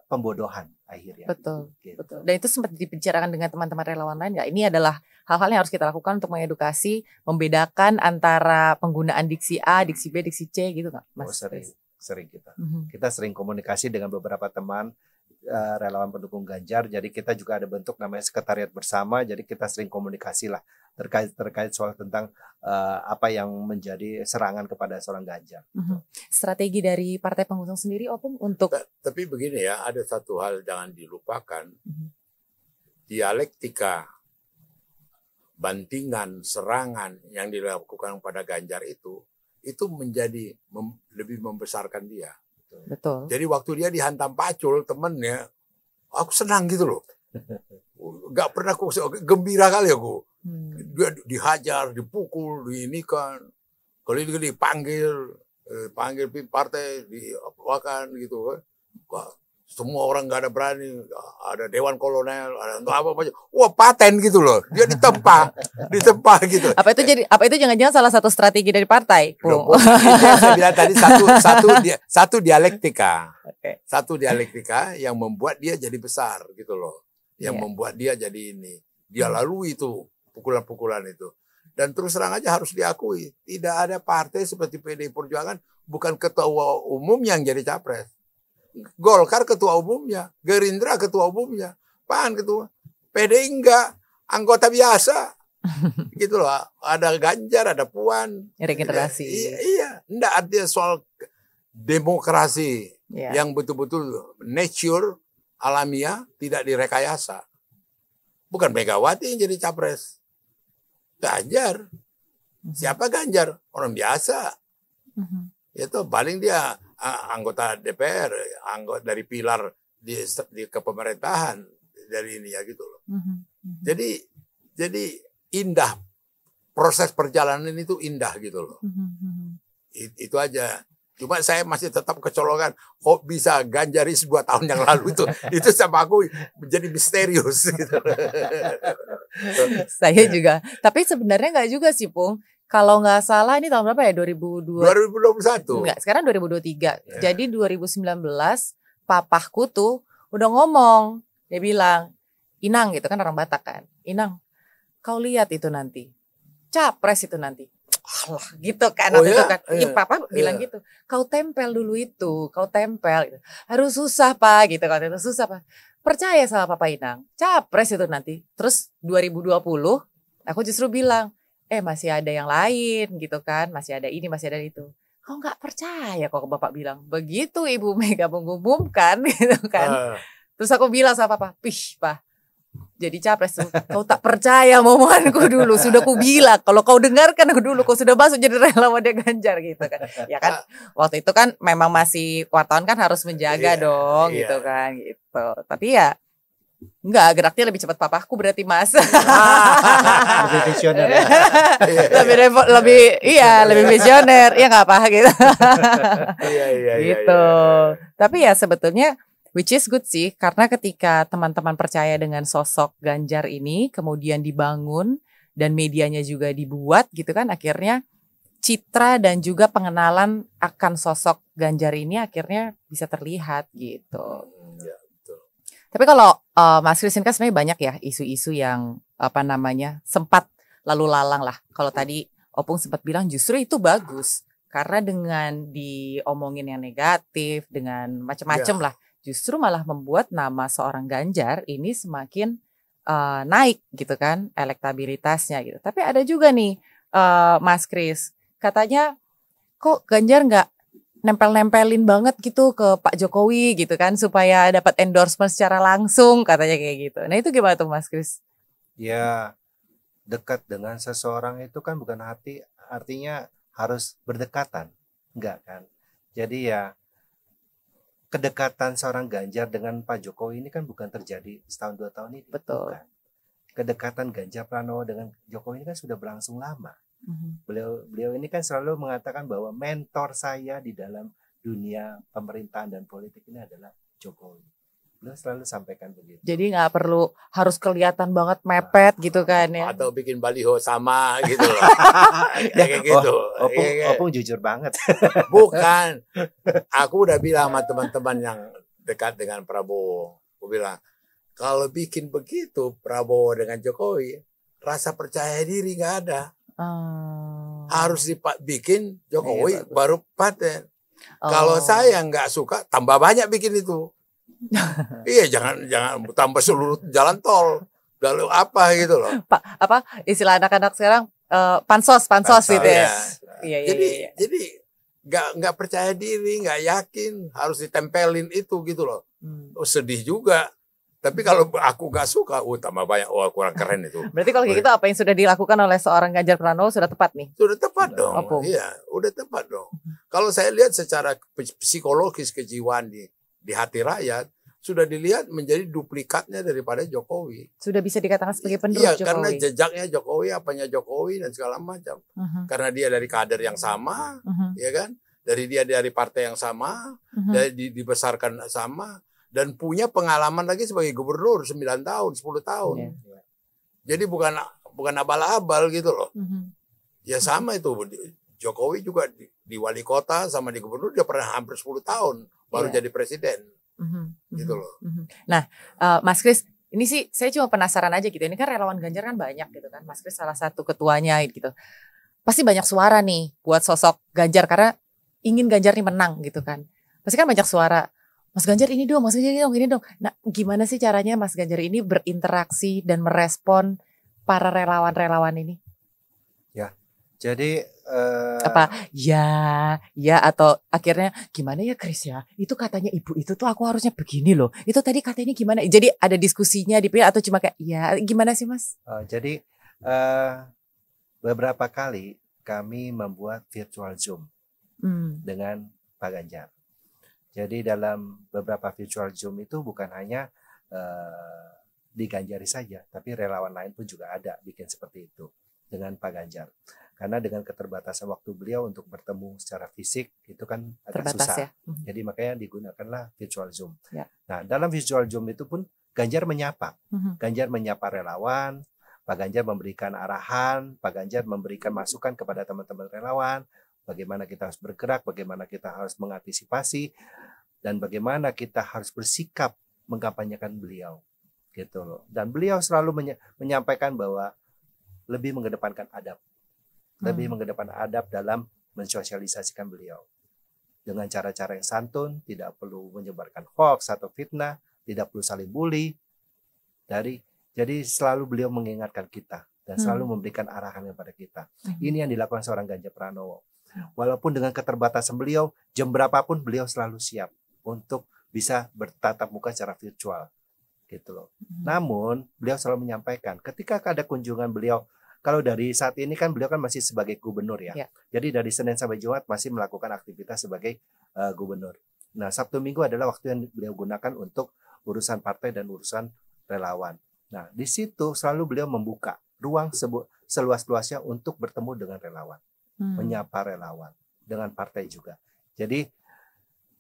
pembodohan akhirnya. Betul, gitu. betul. Dan itu sempat dibicarakan dengan teman-teman relawan lain nggak? Ini adalah hal-hal yang harus kita lakukan untuk mengedukasi, membedakan antara penggunaan diksi A, diksi B, diksi C gitu nggak, Mas? Sering kita. Kita sering komunikasi dengan beberapa teman relawan pendukung Ganjar. Jadi kita juga ada bentuk namanya sekretariat bersama. Jadi kita sering komunikasi lah terkait soal tentang apa yang menjadi serangan kepada seorang Ganjar. Strategi dari partai pengusung sendiri, Opung, untuk tapi begini ya, ada satu hal jangan dilupakan. Dialektika bantingan, serangan yang dilakukan pada Ganjar itu menjadi lebih membesarkan dia. Betul. Jadi waktu dia dihantam Pacul temennya, aku senang gitu loh. Gak pernah aku gembira kali aku. Dia dihajar, dipukul, diinikan. Kalau ini dipanggil partai, diapakan gitu kan. Semua orang nggak ada berani, ada dewan kolonel, ada apa-apa. Wah, paten gitu loh. Dia ditempa gitu. Apa itu jangan-jangan salah satu strategi dari partai? Saya bilang tadi satu dialektika. Satu dialektika yang membuat dia jadi besar gitu loh. Yang membuat dia jadi ini. Dia lalui itu pukulan-pukulan itu. Dan terus terang aja harus diakui, tidak ada partai seperti PDI Perjuangan bukan ketua umum yang jadi capres. Golkar ketua umumnya, Gerindra ketua umumnya, PAN ketua, PDI enggak, anggota biasa. Gitu loh, ada Ganjar, ada Puan. Regenerasi. Iya, enggak artinya soal demokrasi yang betul-betul nature, alamiah, tidak direkayasa. Bukan Megawati yang jadi capres. Ganjar. Siapa Ganjar? Orang biasa. Itu paling dia anggota DPR, anggota dari pilar di kepemerintahan dari ini ya gitu loh. Jadi indah, proses perjalanan itu indah gitu loh. Itu aja. Cuma saya masih tetap kecolongan, kok bisa Ganjaris 2 tahun yang lalu itu sama aku menjadi misterius gitu. Saya juga. Tapi sebenarnya nggak juga sih, Pung. Kalau nggak salah ini tahun berapa ya? 2021. Enggak, sekarang 2023. Ya. Jadi 2019 papahku tuh udah ngomong. Dia bilang, Inang gitu kan orang Batak kan. Inang, kau lihat itu nanti. Capres itu nanti. Alah gitu kan. Oh, ya? Itu kan. Papa bilang gitu. Kau tempel dulu itu. Kau tempel. Gitu. Harus susah Pak gitu kan. Itu susah Pak. Percaya sama Papa Inang. Capres itu nanti. Terus 2020 aku justru bilang. Masih ada yang lain gitu kan. Masih ada ini, masih ada itu. Kau gak percaya kok Bapak bilang. Begitu Ibu Mega mengumumkan gitu kan. Terus aku bilang sama Papa. Pih Pak. Jadi capres tuh. Kau tak percaya omonganku dulu. Sudah ku bilang. Kalau kau dengarkan aku dulu. Kau sudah masuk jadi relawan dia Ganjar gitu kan. Ya kan. Waktu itu kan memang masih wartawan kan harus menjaga dong gitu kan. Gitu. Tapi ya. Enggak, geraknya lebih cepat papaku berarti Mas. Lebih visioner ya. lebih visioner. Ya enggak apa gitu. Gitu. Tapi ya sebetulnya which is good sih, karena ketika teman-teman percaya dengan sosok Ganjar ini kemudian dibangun dan medianya juga dibuat gitu kan, akhirnya citra dan juga pengenalan akan sosok Ganjar ini akhirnya bisa terlihat gitu. Tapi kalau Mas Kris kan sebenarnya banyak ya isu-isu yang sempat lalu lalang lah. Kalau tadi Opung sempat bilang justru itu bagus karena dengan diomongin yang negatif, dengan macam-macam lah, justru malah membuat nama seorang Ganjar ini semakin naik gitu kan elektabilitasnya gitu. Tapi ada juga nih Mas Kris, katanya kok Ganjar nggak nempel-nempelin banget gitu ke Pak Jokowi gitu kan supaya dapat endorsement secara langsung katanya kayak gitu. Nah itu gimana tuh Mas Kris? Ya dekat dengan seseorang itu kan bukan artinya harus berdekatan, enggak kan? Jadi ya kedekatan seorang Ganjar dengan Pak Jokowi ini kan bukan terjadi setahun 2 tahun ini. Betul. Bukan. Kedekatan Ganjar Pranowo dengan Jokowi ini kan sudah berlangsung lama. Beliau ini kan selalu mengatakan bahwa mentor saya di dalam dunia pemerintahan dan politik ini adalah Jokowi. Beliau selalu sampaikan begitu. Jadi nggak perlu harus kelihatan banget mepet gitu kan ya? Atau bikin baliho sama gitu loh. Kayak gitu. Opung jujur banget. Bukan. Aku udah bilang sama teman-teman yang dekat dengan Prabowo. Aku bilang, kalau bikin begitu Prabowo dengan Jokowi, rasa percaya diri nggak ada. Harus dibikin Jokowi baru paten. Kalau saya nggak suka, tambah banyak bikin itu. Iya, jangan tambah seluruh jalan tol. Lalu apa gitu loh. Istilah anak-anak sekarang pansos gitu ya. Jadi nggak percaya diri, nggak yakin, harus ditempelin itu gitu loh. Sedih juga. Tapi kalau aku gak suka, tambah banyak, kurang keren itu. Berarti kalau kayak gitu apa yang sudah dilakukan oleh seorang Ganjar Pranowo sudah tepat nih? Sudah tepat dong. Iya, udah tepat dong. Kalau saya lihat secara psikologis kejiwaan di hati rakyat, sudah dilihat menjadi duplikatnya daripada Jokowi. Sudah bisa dikatakan sebagai penerus Jokowi. Iya, karena jejaknya Jokowi, apanya Jokowi dan segala macam. Karena dia dari kader yang sama, ya kan? Dia dari partai yang sama, dibesarkan sama. Dan punya pengalaman lagi sebagai gubernur 9 tahun, 10 tahun. Jadi bukan abal-abal gitu loh. Ya sama itu. Jokowi juga di wali kota sama di gubernur dia pernah hampir 10 tahun baru jadi presiden. Gitu loh. Nah, Mas Kris, Ini sih saya cuma penasaran aja gitu. Ini kan relawan Ganjar kan banyak gitu kan. Mas Kris salah satu ketuanya gitu. Pasti banyak suara nih buat sosok Ganjar karena ingin Ganjar nih menang gitu kan. Pasti kan banyak suara. Mas Ganjar ini dong, Mas Ganjar ini dong, ini dong. Nah, gimana sih caranya Mas Ganjar ini berinteraksi dan merespon para relawan-relawan ini? Ya, jadi Apa ya atau akhirnya gimana ya Kris ya, itu katanya ibu itu tuh aku harusnya begini loh, itu tadi katanya gimana, jadi ada diskusinya atau cuma kayak ya gimana sih Mas? Jadi beberapa kali kami membuat virtual Zoom dengan Pak Ganjar. Jadi dalam beberapa virtual Zoom itu bukan hanya di Ganjari saja, tapi relawan lain pun juga ada bikin seperti itu dengan Pak Ganjar. Karena dengan keterbatasan waktu beliau untuk bertemu secara fisik itu kan agak susah. Ya? Jadi makanya digunakanlah virtual Zoom. Ya. Nah, dalam virtual Zoom itu pun Ganjar menyapa. Ganjar menyapa relawan, Pak Ganjar memberikan arahan, Pak Ganjar memberikan masukan kepada teman-teman relawan, bagaimana kita harus bergerak, bagaimana kita harus mengantisipasi, dan bagaimana kita harus bersikap mengkampanyekan beliau. Gitu loh. Dan beliau selalu menyampaikan bahwa lebih mengedepankan adab. Lebih mengedepankan adab dalam mensosialisasikan beliau. Dengan cara-cara yang santun, tidak perlu menyebarkan hoax atau fitnah, tidak perlu saling bully. Jadi selalu beliau mengingatkan kita dan selalu memberikan arahan kepada kita. Ini yang dilakukan seorang Ganjar Pranowo. Walaupun dengan keterbatasan beliau, jam berapapun beliau selalu siap untuk bisa bertatap muka secara virtual. Gitu loh. Namun beliau selalu menyampaikan ketika ada kunjungan beliau, kalau dari saat ini kan beliau kan masih sebagai gubernur ya. Jadi dari Senin sampai Jumat masih melakukan aktivitas sebagai gubernur. Nah, Sabtu Minggu adalah waktu yang beliau gunakan untuk urusan partai dan urusan relawan. Nah, di situ selalu beliau membuka ruang seluas-luasnya untuk bertemu dengan relawan. Menyapa relawan, dengan partai juga. Jadi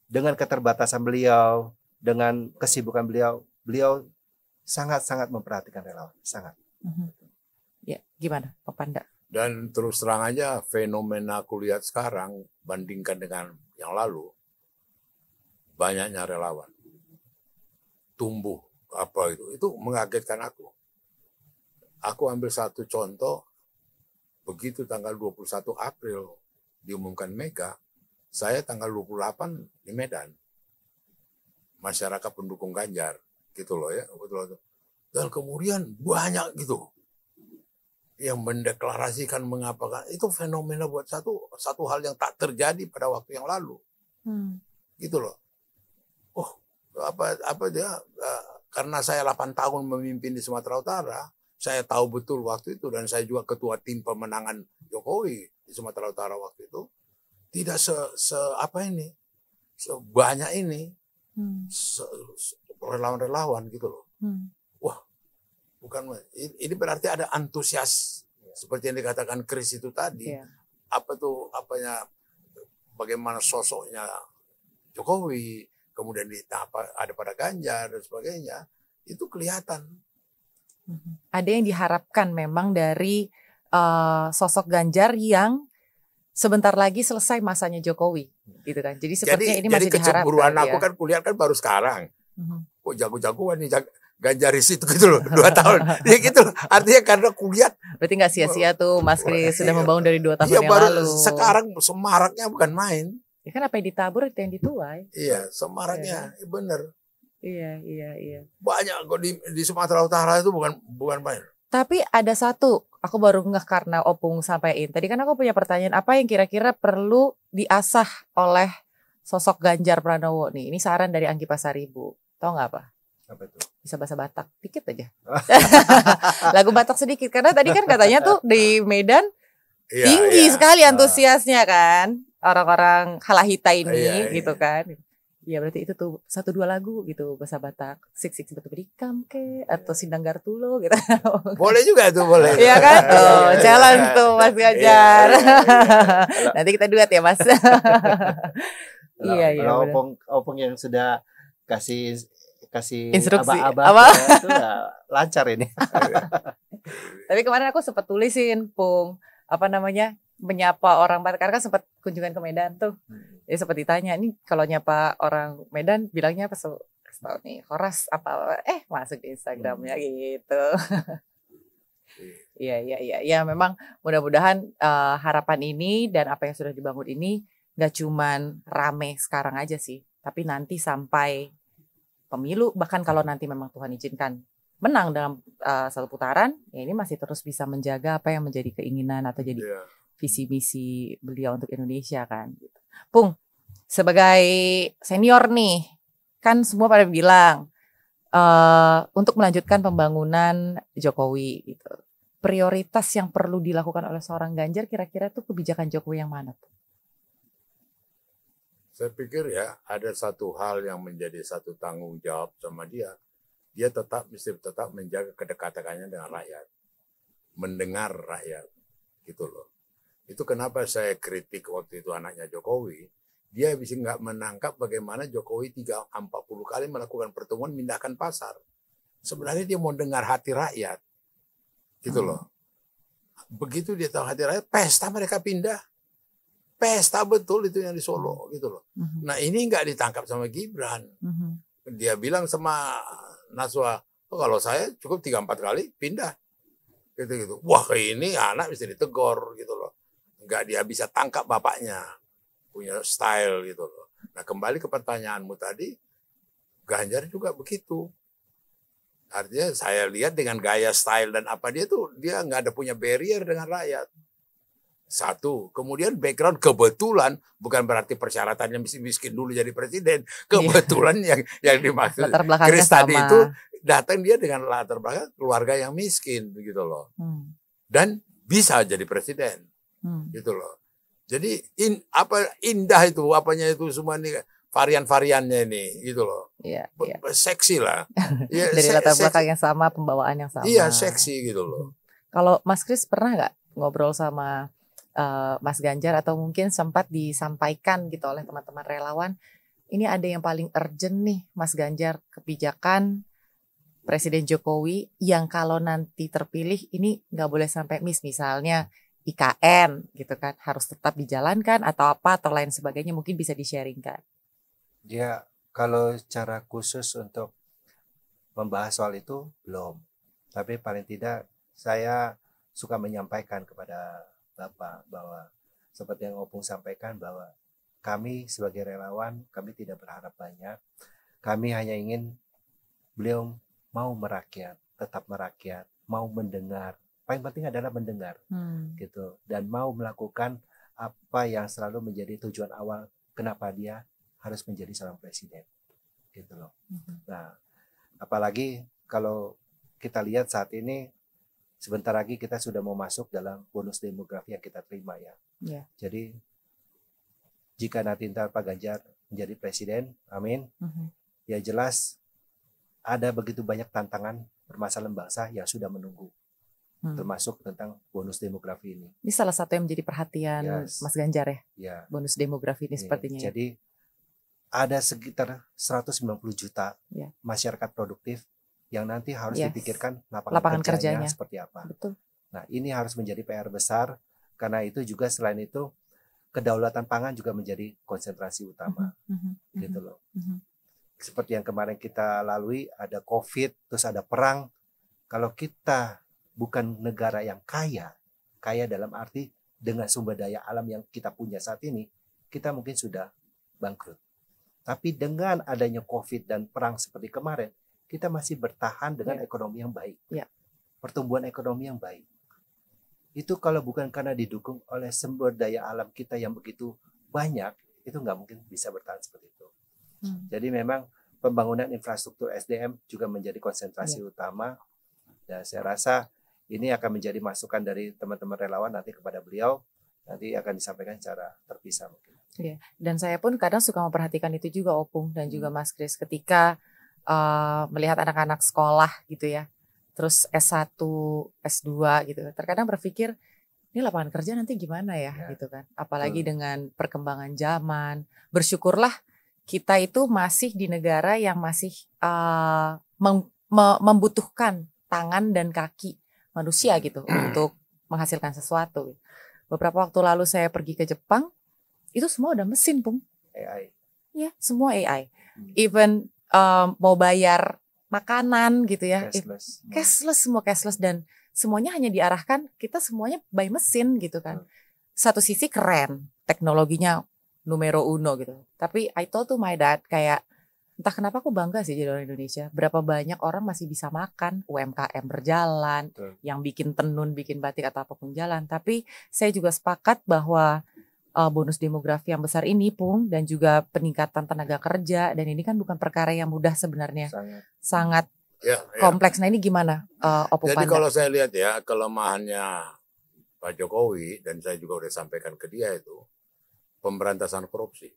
dengan keterbatasan beliau, dengan kesibukan beliau sangat-sangat memperhatikan relawan, sangat. Ya, gimana Pak Panda? Dan terus terang aja fenomena aku lihat sekarang bandingkan dengan yang lalu, banyaknya relawan tumbuh apa itu mengagetkan aku. Aku ambil satu contoh, begitu tanggal 21 April diumumkan Mega, saya tanggal 28 di Medan, masyarakat pendukung Ganjar gitu loh ya, betul. Dan kemudian banyak gitu yang mendeklarasikan mengapakan, itu fenomena buat satu hal yang tak terjadi pada waktu yang lalu. Gitu loh. Oh, apa dia karena saya 8 tahun memimpin di Sumatera Utara, saya tahu betul waktu itu, dan saya juga ketua tim pemenangan Jokowi di Sumatera Utara waktu itu. Tidak sebanyak ini relawan-relawan gitu loh. Wah, bukan ini berarti ada antusias seperti yang dikatakan Kris itu tadi. Apanya bagaimana sosoknya Jokowi, kemudian ada pada Ganjar dan sebagainya, itu kelihatan. Ada yang diharapkan memang dari sosok Ganjar yang sebentar lagi selesai masanya Jokowi, gitu kan. Jadi sepertinya ini masih diharapkan. Jadi kecemburuan aku kan kulihat kan baru sekarang. Kok jago-jagoan nih Ganjaris itu gitu loh, 2 tahun. Ya gitu loh. Artinya karena kulihat. Berarti gak sia-sia tuh Mas Kris sudah membangun dari 2 tahun yang baru lalu. Sekarang semaraknya bukan main. Ya kan apa yang ditabur itu yang dituai. Iya, semaraknya bener. Iya. Banyak kok di Sumatera Utara itu bukan main. Tapi ada satu, aku baru ngeh karena Opung sampaikan. Tadi kan aku punya pertanyaan, apa yang kira-kira perlu diasah oleh sosok Ganjar Pranowo nih? Ini saran dari Anggi Pasaribu. Tahu nggak apa? Apa itu? Bisa bahasa Batak, dikit aja. Lagu Batak sedikit, karena tadi kan katanya tuh di Medan tinggi sekali antusiasnya kan. Orang-orang Halahita ini gitu kan. Ya berarti itu tuh 1-2 lagu gitu bahasa Batak. Sik betul berikam ke atau Sindang Gartulo gitu. Boleh juga tuh, boleh. Iya kan? Tuh, jalan tuh Mas Ganjar. Nanti kita duet ya, Mas. Iya. Kalau Opung yang sudah kasih instruksi aba-aba itu lancar ini. Tapi kemarin aku sempat tulisin, Pung, menyapa orang Batak, karena kan sempat kunjungan ke Medan tuh. Jadi sempat ditanya, ini kalau nyapa orang Medan bilangnya apa? tahu nih, Horas apa masuk di Instagramnya gitu. Iya, memang mudah-mudahan harapan ini dan apa yang sudah dibangun ini nggak cuman rame sekarang aja sih, tapi nanti sampai pemilu, bahkan kalau nanti memang Tuhan izinkan menang dalam satu putaran, ya ini masih terus bisa menjaga apa yang menjadi keinginan atau jadi visi misi beliau untuk Indonesia kan. Gitu. Pung, sebagai senior nih, kan semua pada bilang untuk melanjutkan pembangunan Jokowi gitu. Prioritas yang perlu dilakukan oleh seorang Ganjar kira-kira tuh kebijakan Jokowi yang mana tuh? Saya pikir ya ada satu hal yang menjadi satu tanggung jawab sama dia. Dia mesti tetap menjaga kedekatannya dengan rakyat. Mendengar rakyat. Gitu loh. Itu kenapa saya kritik waktu itu anaknya Jokowi. Dia bisa nggak menangkap bagaimana Jokowi 40 kali melakukan pertemuan mindahkan pasar. Sebenarnya dia mau dengar hati rakyat. Gitu loh. Begitu dia tahu hati rakyat, pesta mereka pindah. Pesta betul itu yang di Solo gitu loh. Nah ini nggak ditangkap sama Gibran. Dia bilang sama Naswa, kalau saya cukup 3-4 kali pindah. Gitu. Wah ini anak bisa ditegur gitu loh. Nggak dia bisa tangkap bapaknya. Punya style gitu loh. Nah kembali ke pertanyaanmu tadi, Ganjar juga begitu. Artinya saya lihat dengan gaya style dan apa dia nggak ada punya barrier dengan rakyat. Satu, kemudian background kebetulan bukan berarti persyaratannya miskin dulu jadi presiden. Kebetulan yang dimaksud Chris tadi itu datang dia dengan latar belakang keluarga yang miskin begitu loh. Dan bisa jadi presiden. Gitu loh. Jadi indah itu apanya itu semua nih varian-variannya ini gitu loh. Iya. Seksi lah. Ya, dari latar belakang yang sama, pembawaan yang sama. Iya, seksi gitu loh. Kalau Mas Kris pernah nggak ngobrol sama Mas Ganjar atau mungkin sempat disampaikan gitu oleh teman-teman relawan, ini ada yang paling urgent nih Mas Ganjar, kebijakan Presiden Jokowi yang kalau nanti terpilih ini nggak boleh sampai misalnya IKN gitu kan, harus tetap dijalankan atau apa atau lain sebagainya, mungkin bisa di-sharingkan. Ya, kalau cara khusus untuk membahas soal itu belum. Tapi paling tidak saya suka menyampaikan kepada Bapak bahwa seperti yang Opung sampaikan bahwa kami sebagai relawan, kami tidak berharap banyak. Kami hanya ingin beliau mau merakyat, tetap merakyat, mau mendengar. Paling penting adalah mendengar gitu, dan mau melakukan apa yang selalu menjadi tujuan awal kenapa dia harus menjadi seorang presiden gitu loh. Nah, apalagi kalau kita lihat saat ini sebentar lagi kita sudah mau masuk dalam bonus demografi yang kita terima ya. Jadi jika nanti Pak Ganjar menjadi presiden, amin, ya jelas ada begitu banyak tantangan permasalahan bangsa yang sudah menunggu. Termasuk tentang bonus demografi ini. Ini salah satu yang menjadi perhatian Mas Ganjar ya? Bonus demografi ini sepertinya. Jadi ada sekitar 190 juta masyarakat produktif yang nanti harus dipikirkan lapangan kerjanya seperti apa. Betul. Nah ini harus menjadi PR besar, karena itu juga selain itu kedaulatan pangan juga menjadi konsentrasi utama. Gitu loh. Seperti yang kemarin kita lalui, ada COVID, terus ada perang. Kalau kita bukan negara yang kaya dalam arti dengan sumber daya alam yang kita punya saat ini, kita mungkin sudah bangkrut. Tapi dengan adanya COVID dan perang seperti kemarin, kita masih bertahan dengan ekonomi yang baik. Pertumbuhan ekonomi yang baik. Itu kalau bukan karena didukung oleh sumber daya alam kita yang begitu banyak, itu nggak mungkin bisa bertahan seperti itu. Jadi memang pembangunan infrastruktur SDM juga menjadi konsentrasi utama. Dan saya rasa ini akan menjadi masukan dari teman-teman relawan nanti kepada beliau. Nanti akan disampaikan secara terpisah mungkin. Dan saya pun kadang suka memperhatikan itu juga Opung dan juga Mas Kris ketika melihat anak-anak sekolah gitu ya. Terus S1, S2 gitu. Terkadang berpikir ini lapangan kerja nanti gimana ya gitu kan. Apalagi dengan perkembangan zaman. Bersyukurlah kita itu masih di negara yang masih membutuhkan tangan dan kaki manusia gitu untuk menghasilkan sesuatu. Beberapa waktu lalu saya pergi ke Jepang, itu semua udah mesin, Pung. AI. Ya, semua AI. Even mau bayar makanan gitu ya, Cashless. cashless, semua cashless, dan semuanya hanya diarahkan, kita semuanya by mesin gitu kan. Satu sisi keren, teknologinya numero uno gitu. Tapi I told to my dad kayak, entah kenapa aku bangga sih jadi orang Indonesia. Berapa banyak orang masih bisa makan, UMKM berjalan, yang bikin tenun, bikin batik atau apapun jalan. Tapi saya juga sepakat bahwa bonus demografi yang besar ini, Pung, dan juga peningkatan tenaga kerja, dan ini kan bukan perkara yang mudah sebenarnya, sangat kompleks. Nah ini gimana, Opung Jadi Panda? kalau saya lihat ya, kelemahannya Pak Jokowi, dan saya juga udah sampaikan ke dia itu, pemberantasan korupsi.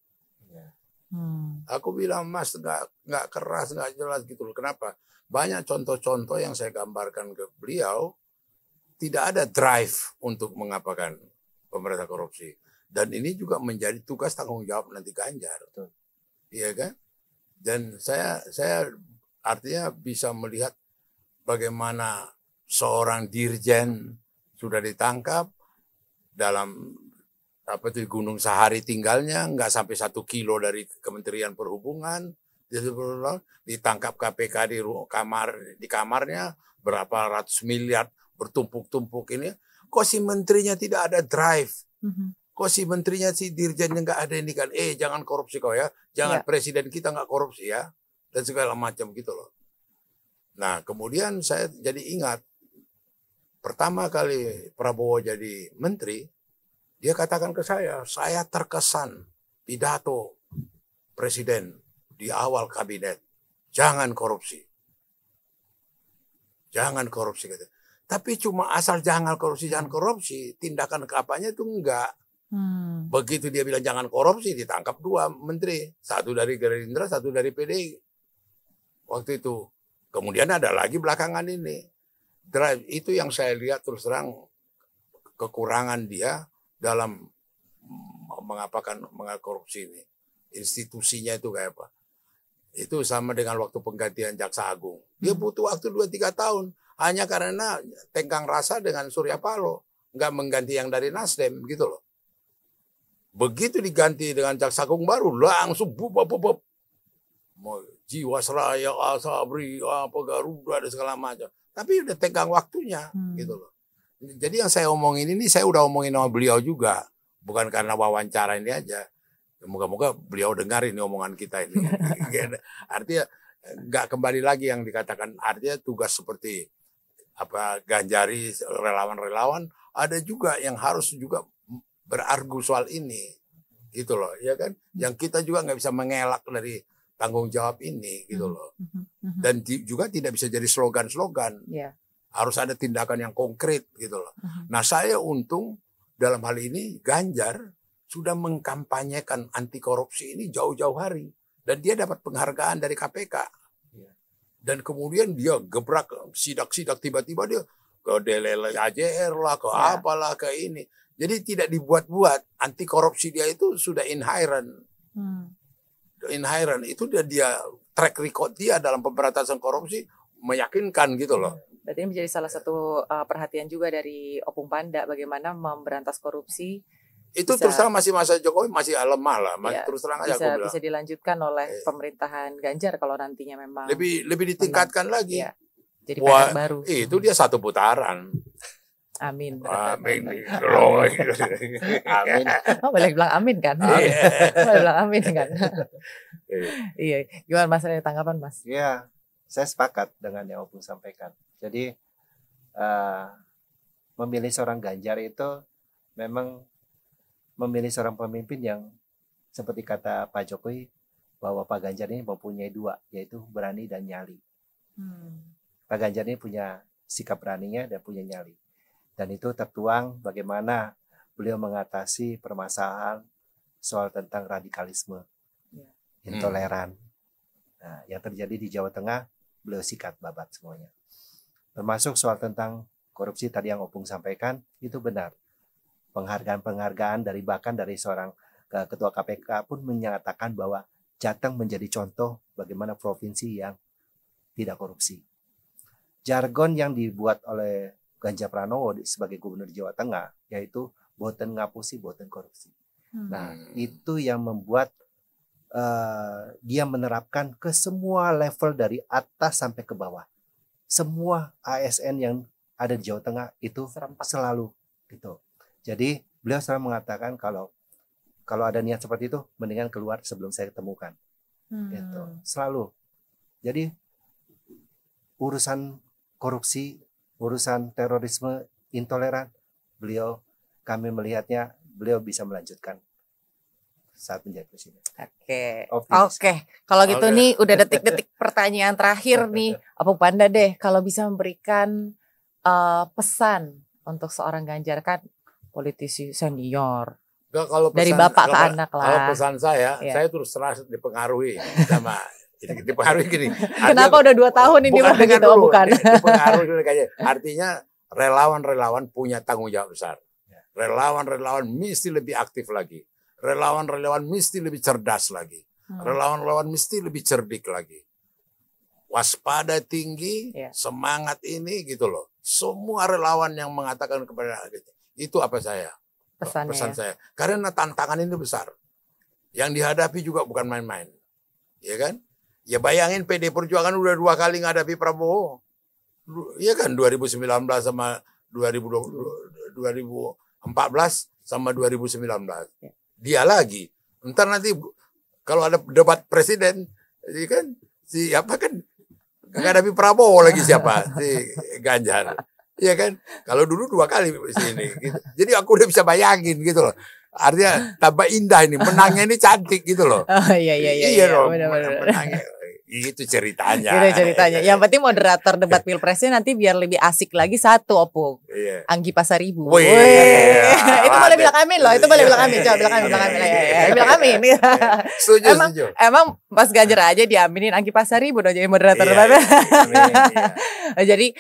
Aku bilang, Mas, nggak keras, nggak jelas gitu loh. Kenapa? Banyak contoh-contoh yang saya gambarkan ke beliau, tidak ada drive untuk mengapakan pemberantasan korupsi. Dan ini juga menjadi tugas tanggung jawab nanti Ganjar. Iya kan? Dan saya artinya bisa melihat bagaimana seorang dirjen sudah ditangkap dalam di Gunung Sahari tinggalnya, nggak sampai 1 kilo dari Kementerian Perhubungan, ditangkap KPK di kamarnya, berapa ratus miliar bertumpuk-tumpuk ini. Kok si menterinya tidak ada drive? Kok si menterinya, si dirjennya nggak ada ini kan? Jangan korupsi kau ya, jangan presiden kita nggak korupsi ya, dan segala macam gitu loh. Nah kemudian saya jadi ingat, pertama kali Prabowo jadi menteri, dia katakan ke saya terkesan pidato presiden di awal kabinet, jangan korupsi. Jangan korupsi. Tapi cuma asal jangan korupsi, tindakan ke apanya itu enggak. Begitu dia bilang jangan korupsi, ditangkap 2 menteri. Satu dari Gerindra, satu dari PDI. Waktu itu. Kemudian ada lagi belakangan ini. Drive, itu yang saya lihat terus terang kekurangan dia dalam mengapakan korupsi ini. Institusinya itu kayak apa? Itu sama dengan waktu penggantian Jaksa Agung. Dia butuh waktu 2-3 tahun. Hanya karena tengkang rasa dengan Surya Paloh. Nggak mengganti yang dari Nasdem gitu loh. Begitu diganti dengan Jaksa Agung baru, langsung bubab. Jiwasraya, Asabri, apa Garuda, dan segala macam. Tapi udah tenggang waktunya gitu loh. Jadi yang saya omongin ini, saya udah omongin sama beliau juga. Bukan karena wawancara ini aja. Moga-moga beliau dengar ini omongan kita ini. Artinya nggak kembali lagi yang dikatakan. Artinya tugas seperti apa Ganjari, relawan-relawan, ada juga yang harus juga berargu soal ini, gitu loh, ya kan? Yang kita juga nggak bisa mengelak dari tanggung jawab ini, gitu loh. Dan juga tidak bisa jadi slogan-slogan. Harus ada tindakan yang konkret, gitu loh. Nah, saya untung dalam hal ini Ganjar sudah mengkampanyekan anti korupsi ini jauh-jauh hari, dan dia dapat penghargaan dari KPK. Dan kemudian dia gebrak sidak-sidak, tiba-tiba dia ke DLL AJR lah, ke apalah, ke ini. Jadi tidak dibuat-buat. Anti korupsi dia itu sudah inherent. Inherent itu dia track record dia dalam pemberantasan korupsi meyakinkan gitu loh. Berarti ini menjadi salah satu perhatian juga dari Opung Panda, bagaimana memberantas korupsi. Itu terus terang masih masa Jokowi masih lemah lah, terus terang aja aku bilang. Bisa dilanjutkan oleh pemerintahan Ganjar kalau nantinya memang lebih ditingkatkan lagi. Jadi PR baru. Itu dia 1 putaran. Amin. Amin. Amin. Boleh bilang amin kan? Boleh bilang amin kan? Iya. Gimana Mas, ada tanggapan Mas? Iya, saya sepakat dengan yang Opung sampaikan. Jadi memilih seorang Ganjar itu memang memilih seorang pemimpin yang seperti kata Pak Jokowi, bahwa Pak Ganjar ini mempunyai 2, yaitu berani dan nyali. Pak Ganjar ini punya sikap beraninya dan punya nyali. Dan itu tertuang bagaimana beliau mengatasi permasalahan soal tentang radikalisme, intoleran. Nah, yang terjadi di Jawa Tengah, beliau sikat babat semuanya. Termasuk soal tentang korupsi tadi yang Opung sampaikan, itu benar. Penghargaan-penghargaan bahkan dari seorang ketua KPK pun menyatakan bahwa Jateng menjadi contoh bagaimana provinsi yang tidak korupsi. Jargon yang dibuat oleh Ganjar Pranowo sebagai gubernur Jawa Tengah yaitu boten ngapusi, boten korupsi. Nah, itu yang membuat dia menerapkan ke semua level dari atas sampai ke bawah. Semua ASN yang ada di Jawa Tengah itu selalu gitu. Jadi beliau selalu mengatakan kalau ada niat seperti itu, mendingan keluar sebelum saya ketemukan. Gitu. Selalu. Jadi urusan korupsi, urusan terorisme, intoleran, kami melihatnya beliau bisa melanjutkan saat menjadi presiden. Oke. Kalau gitu nih udah detik-detik pertanyaan terakhir nih, Opung Panda deh, kalau bisa memberikan pesan untuk seorang Ganjar, kan politisi senior. Enggak, kalau pesan, dari bapak ke anak lah. Kalau pesan saya terus terang dipengaruhi sama dipengaruhi gini. Kenapa udah 2 tahun ini bukan begitu? Bukan. Dipengaruhi kayaknya. Artinya relawan-relawan punya tanggung jawab besar. Relawan-relawan mesti lebih aktif lagi. Relawan-relawan mesti lebih cerdas lagi. Relawan-relawan mesti lebih cerdik lagi. Waspada tinggi, semangat ini gitu loh. Semua relawan yang mengatakan kepada itu apa pesan saya. Karena tantangan ini besar. Yang dihadapi juga bukan main-main. Ya kan? Ya bayangin PD Perjuangan udah 2 kali menghadapi Prabowo. Ya kan 2019 sama 2014 sama 2019. Dia lagi. Ntar nanti kalau ada debat presiden, ya kan siapa kan menghadapi Prabowo lagi siapa? Si Ganjar. Iya kan? Kalau dulu 2 kali sini gitu. Jadi aku udah bisa bayangin gitu loh. Artinya tambah indah ini, menangnya ini cantik gitu loh. Iya dong, menangnya. Itu ceritanya. Yang penting moderator debat pilpresnya nanti biar lebih asik lagi satu, Opung. Anggi Pasaribu. Itu boleh bilang amin loh. Itu boleh bilang amin. Coba bilang amin. Bilang amin. Setuju. Emang Mas Ganjar aja diaminin Anggi Pasaribu udah jadi moderator debat. Jadi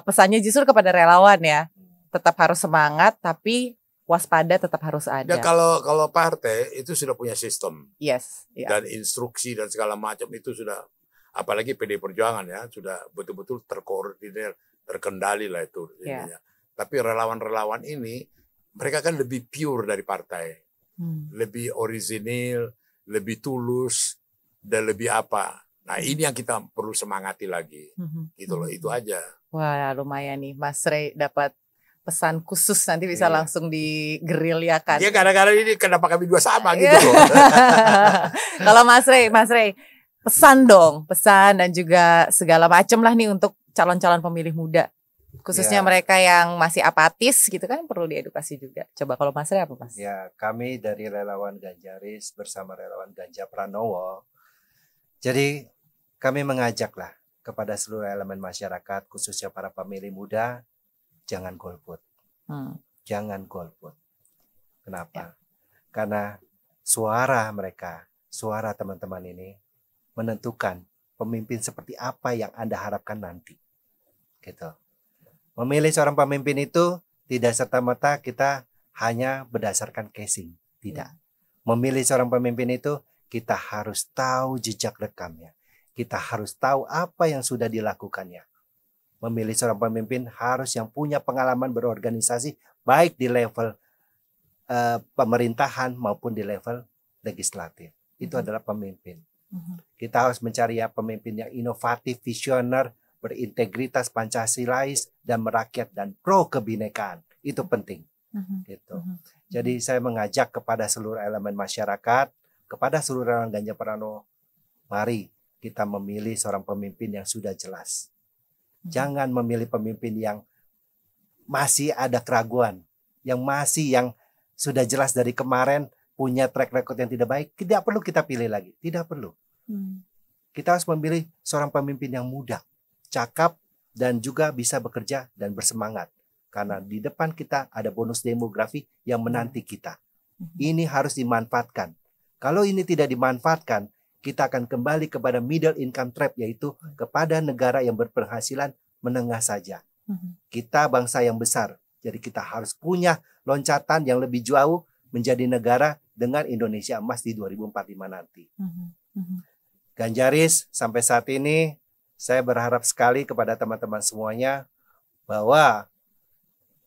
pesannya justru kepada relawan ya. Tetap harus semangat tapi waspada tetap harus ada. Ya kalau partai itu sudah punya sistem. Yes. Dan instruksi dan segala macam itu sudah, apalagi PD Perjuangan ya, sudah betul-betul terkoordinir, terkendali lah itu. Tapi relawan-relawan ini, mereka kan lebih pure dari partai. Lebih orisinil, lebih tulus, dan lebih apa. Nah ini yang kita perlu semangati lagi. Gitu loh, itu aja. Wah lumayan nih, Mas Rey dapat pesan khusus nanti bisa langsung digerilyakan. Iya kadang-kadang ini kenapa kami dua sama gitu loh. Kalau Mas Rey pesan dong, pesan dan juga segala macam lah nih untuk calon-calon pemilih muda. Khususnya mereka yang masih apatis gitu kan perlu diedukasi juga. Coba kalau Mas Rey apa Mas? Ya kami dari relawan Ganjaris bersama relawan Ganjar Pranowo. Jadi kami mengajaklah kepada seluruh elemen masyarakat khususnya para pemilih muda. Jangan golput. Jangan golput. Kenapa? Karena suara mereka, suara teman-teman ini menentukan pemimpin seperti apa yang Anda harapkan nanti. Gitu. Memilih seorang pemimpin itu tidak serta-merta kita hanya berdasarkan casing. Tidak. Memilih seorang pemimpin itu kita harus tahu jejak rekamnya. Kita harus tahu apa yang sudah dilakukannya. Memilih seorang pemimpin harus yang punya pengalaman berorganisasi baik di level pemerintahan maupun di level legislatif. Itu adalah pemimpin. Kita harus mencari pemimpin yang inovatif, visioner, berintegritas Pancasilais dan merakyat dan pro kebinekaan. Itu penting. Gitu. Jadi saya mengajak kepada seluruh elemen masyarakat, kepada seluruh relawan Ganjar Pranowo, mari kita memilih seorang pemimpin yang sudah jelas. Jangan memilih pemimpin yang masih ada keraguan, yang sudah jelas dari kemarin punya track record yang tidak baik. Tidak perlu kita pilih lagi, tidak perlu. Kita harus memilih seorang pemimpin yang muda, cakap, dan juga bisa bekerja dan bersemangat. Karena di depan kita ada bonus demografi yang menanti kita. Ini harus dimanfaatkan. Kalau ini tidak dimanfaatkan, kita akan kembali kepada middle income trap, yaitu kepada negara yang berpenghasilan menengah saja. Kita bangsa yang besar, jadi kita harus punya loncatan yang lebih jauh menjadi negara dengan Indonesia emas di 2045 nanti. Ganjaris, sampai saat ini saya berharap sekali kepada teman-teman semuanya bahwa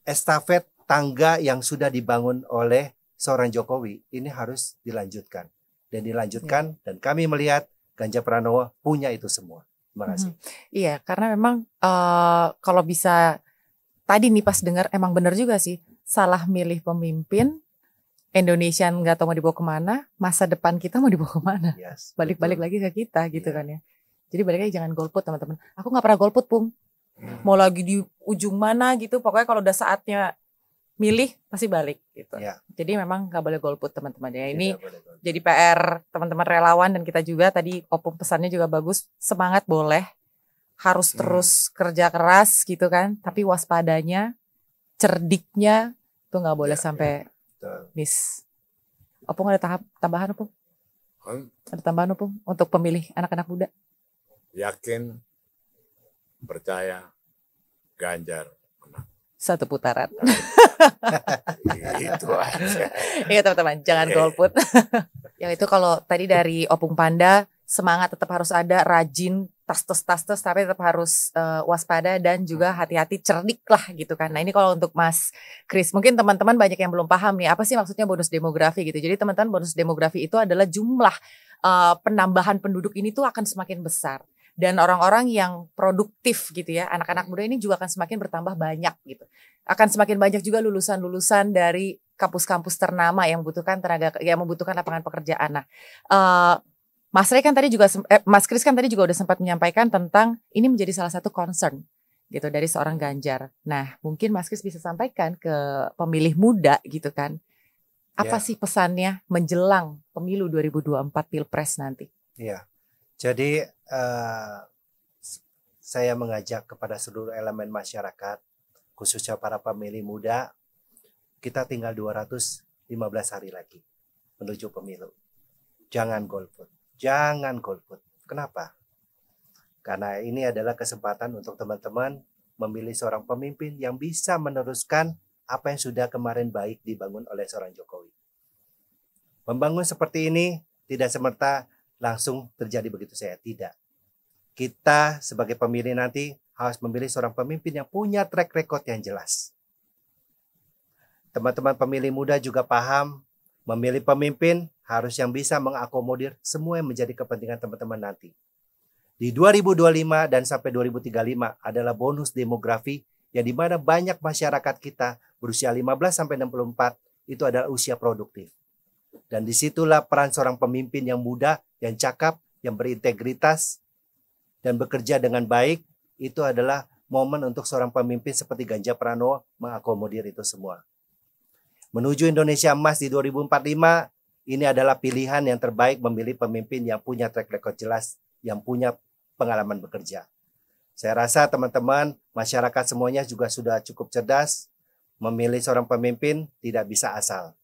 estafet tangga yang sudah dibangun oleh seorang Jokowi ini harus dilanjutkan. dan dilanjutkan, dan kami melihat Ganjar Pranowo punya itu semua. Terima kasih. Iya, karena memang kalau bisa tadi nih pas dengar emang benar juga sih, salah milih pemimpin, Indonesia nggak tahu mau dibawa kemana, masa depan kita mau dibawa kemana, Yes, balik-balik betul. lagi ke kita gitu Iya. kan ya. Jadi balik lagi jangan golput teman-teman. Aku nggak pernah golput, Pung. Mau lagi di ujung mana gitu, pokoknya kalau udah saatnya milih pasti balik gitu. Iya. Jadi memang nggak boleh golput teman-teman ya. Ini Tidak boleh golput. jadi PR teman-teman relawan dan kita juga tadi Opung pesannya juga bagus, semangat boleh, harus terus kerja keras gitu kan, tapi waspadanya, cerdiknya tuh nggak boleh sampai Betul. miss. Opung ada tambahan Opung? Ada tambahan Opung untuk pemilih anak-anak muda? Yakin, percaya, Ganjar menang. Satu putaran. Itu aja. Iya teman-teman, jangan golput. Yang itu kalau tadi dari Opung Panda, semangat tetap harus ada, rajin, tas-tas, tapi tetap harus waspada dan juga hati-hati, cerdik lah gitu kan. Nah ini kalau untuk Mas Kris, mungkin teman-teman banyak yang belum paham nih, apa sih maksudnya bonus demografi gitu. Jadi teman-teman, bonus demografi itu adalah jumlah penambahan penduduk ini tuh akan semakin besar. Dan orang-orang yang produktif gitu ya, anak-anak muda ini juga akan semakin bertambah banyak gitu. Akan semakin banyak juga lulusan-lulusan dari kampus-kampus ternama yang membutuhkan tenaga, yang membutuhkan lapangan pekerjaan. Nah, Mas Kris kan tadi juga udah sempat menyampaikan tentang ini menjadi salah satu concern gitu dari seorang Ganjar. Nah, mungkin Mas Kris bisa sampaikan ke pemilih muda gitu kan. Apa sih pesannya menjelang pemilu 2024 Pilpres nanti? Iya. Jadi saya mengajak kepada seluruh elemen masyarakat, khususnya para pemilih muda, kita tinggal 215 hari lagi menuju pemilu. Jangan golput. Jangan golput. Kenapa? Karena ini adalah kesempatan untuk teman-teman memilih seorang pemimpin yang bisa meneruskan apa yang sudah kemarin baik dibangun oleh seorang Jokowi. Membangun seperti ini tidak semerta langsung terjadi begitu saja. Tidak. Kita sebagai pemilih nanti harus memilih seorang pemimpin yang punya track record yang jelas. Teman-teman pemilih muda juga paham, memilih pemimpin harus yang bisa mengakomodir semua yang menjadi kepentingan teman-teman nanti. Di 2025 dan sampai 2035 adalah bonus demografi yang dimana banyak masyarakat kita berusia 15 sampai 64 itu adalah usia produktif. Dan disitulah peran seorang pemimpin yang muda, yang cakap, yang berintegritas, dan bekerja dengan baik, itu adalah momen untuk seorang pemimpin seperti Ganjar Pranowo mengakomodir itu semua. Menuju Indonesia Emas di 2045, ini adalah pilihan yang terbaik memilih pemimpin yang punya track record jelas, yang punya pengalaman bekerja. Saya rasa teman-teman, masyarakat semuanya juga sudah cukup cerdas, memilih seorang pemimpin tidak bisa asal.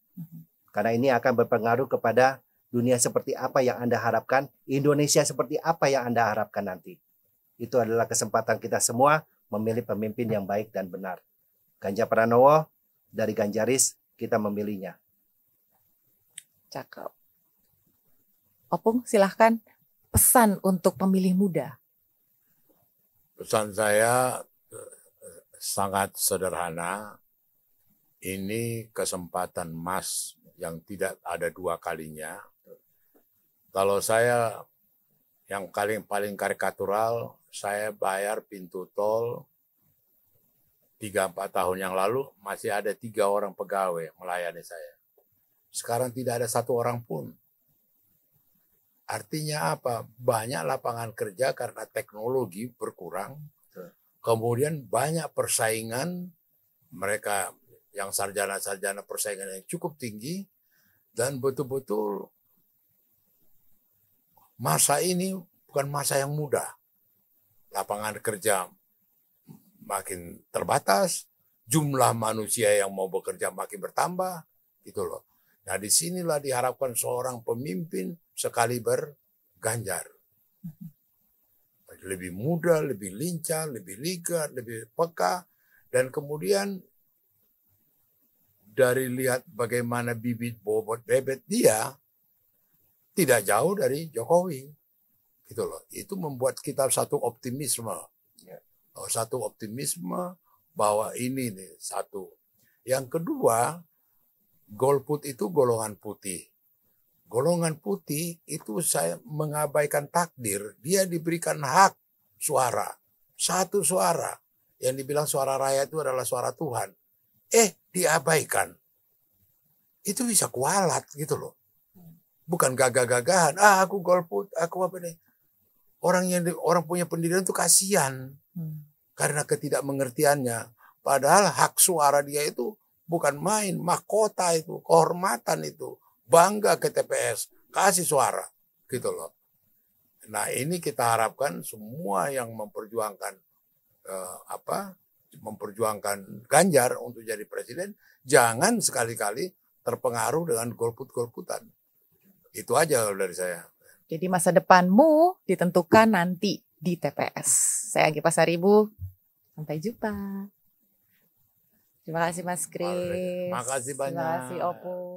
Karena ini akan berpengaruh kepada dunia seperti apa yang Anda harapkan, Indonesia seperti apa yang Anda harapkan nanti. Itu adalah kesempatan kita semua memilih pemimpin yang baik dan benar. Ganjar Pranowo dari Ganjaris, kita memilihnya. Cakep. Opung silahkan pesan untuk pemilih muda. Pesan saya sangat sederhana. Ini kesempatan emas yang tidak ada dua kalinya. Kalau saya yang paling karikatural, saya bayar pintu tol 3-4 tahun yang lalu masih ada 3 orang pegawai melayani saya. Sekarang tidak ada 1 orang pun. Artinya apa? Banyak lapangan kerja karena teknologi berkurang. Kemudian banyak persaingan, mereka yang sarjana-sarjana persaingan yang cukup tinggi, dan betul-betul masa ini bukan masa yang mudah. Lapangan kerja makin terbatas, jumlah manusia yang mau bekerja makin bertambah, gitu loh. Nah, disinilah diharapkan seorang pemimpin sekaliber Ganjar. Lebih muda, lebih lincah, lebih ligat, lebih peka, dan kemudian dari lihat bagaimana bibit bobot bebet dia tidak jauh dari Jokowi, gitu loh. Itu membuat kita satu optimisme, bahwa ini nih satu. Yang kedua, golput itu golongan putih. golongan putih itu saya mengabaikan takdir. Dia diberikan hak suara. Satu suara. Yang dibilang suara rakyat itu adalah suara Tuhan. Diabaikan. Itu bisa kualat gitu loh. Bukan gagah-gagahan. Aku golput, aku apa nih. Orang punya pendidikan itu kasihan. Karena ketidakmengertiannya. Padahal hak suara dia itu bukan main. Mahkota itu, kehormatan itu. Bangga ke TPS. Kasih suara. Gitu loh. Nah ini kita harapkan semua yang memperjuangkan memperjuangkan Ganjar untuk jadi presiden, jangan sekali-kali terpengaruh dengan golput-golputan. Itu aja dari saya. Jadi masa depanmu ditentukan nanti di TPS. Saya Anggi Pasaribu. Sampai jumpa. Terima kasih Mas Kris. Terima kasih banyak. Terima kasih Opung.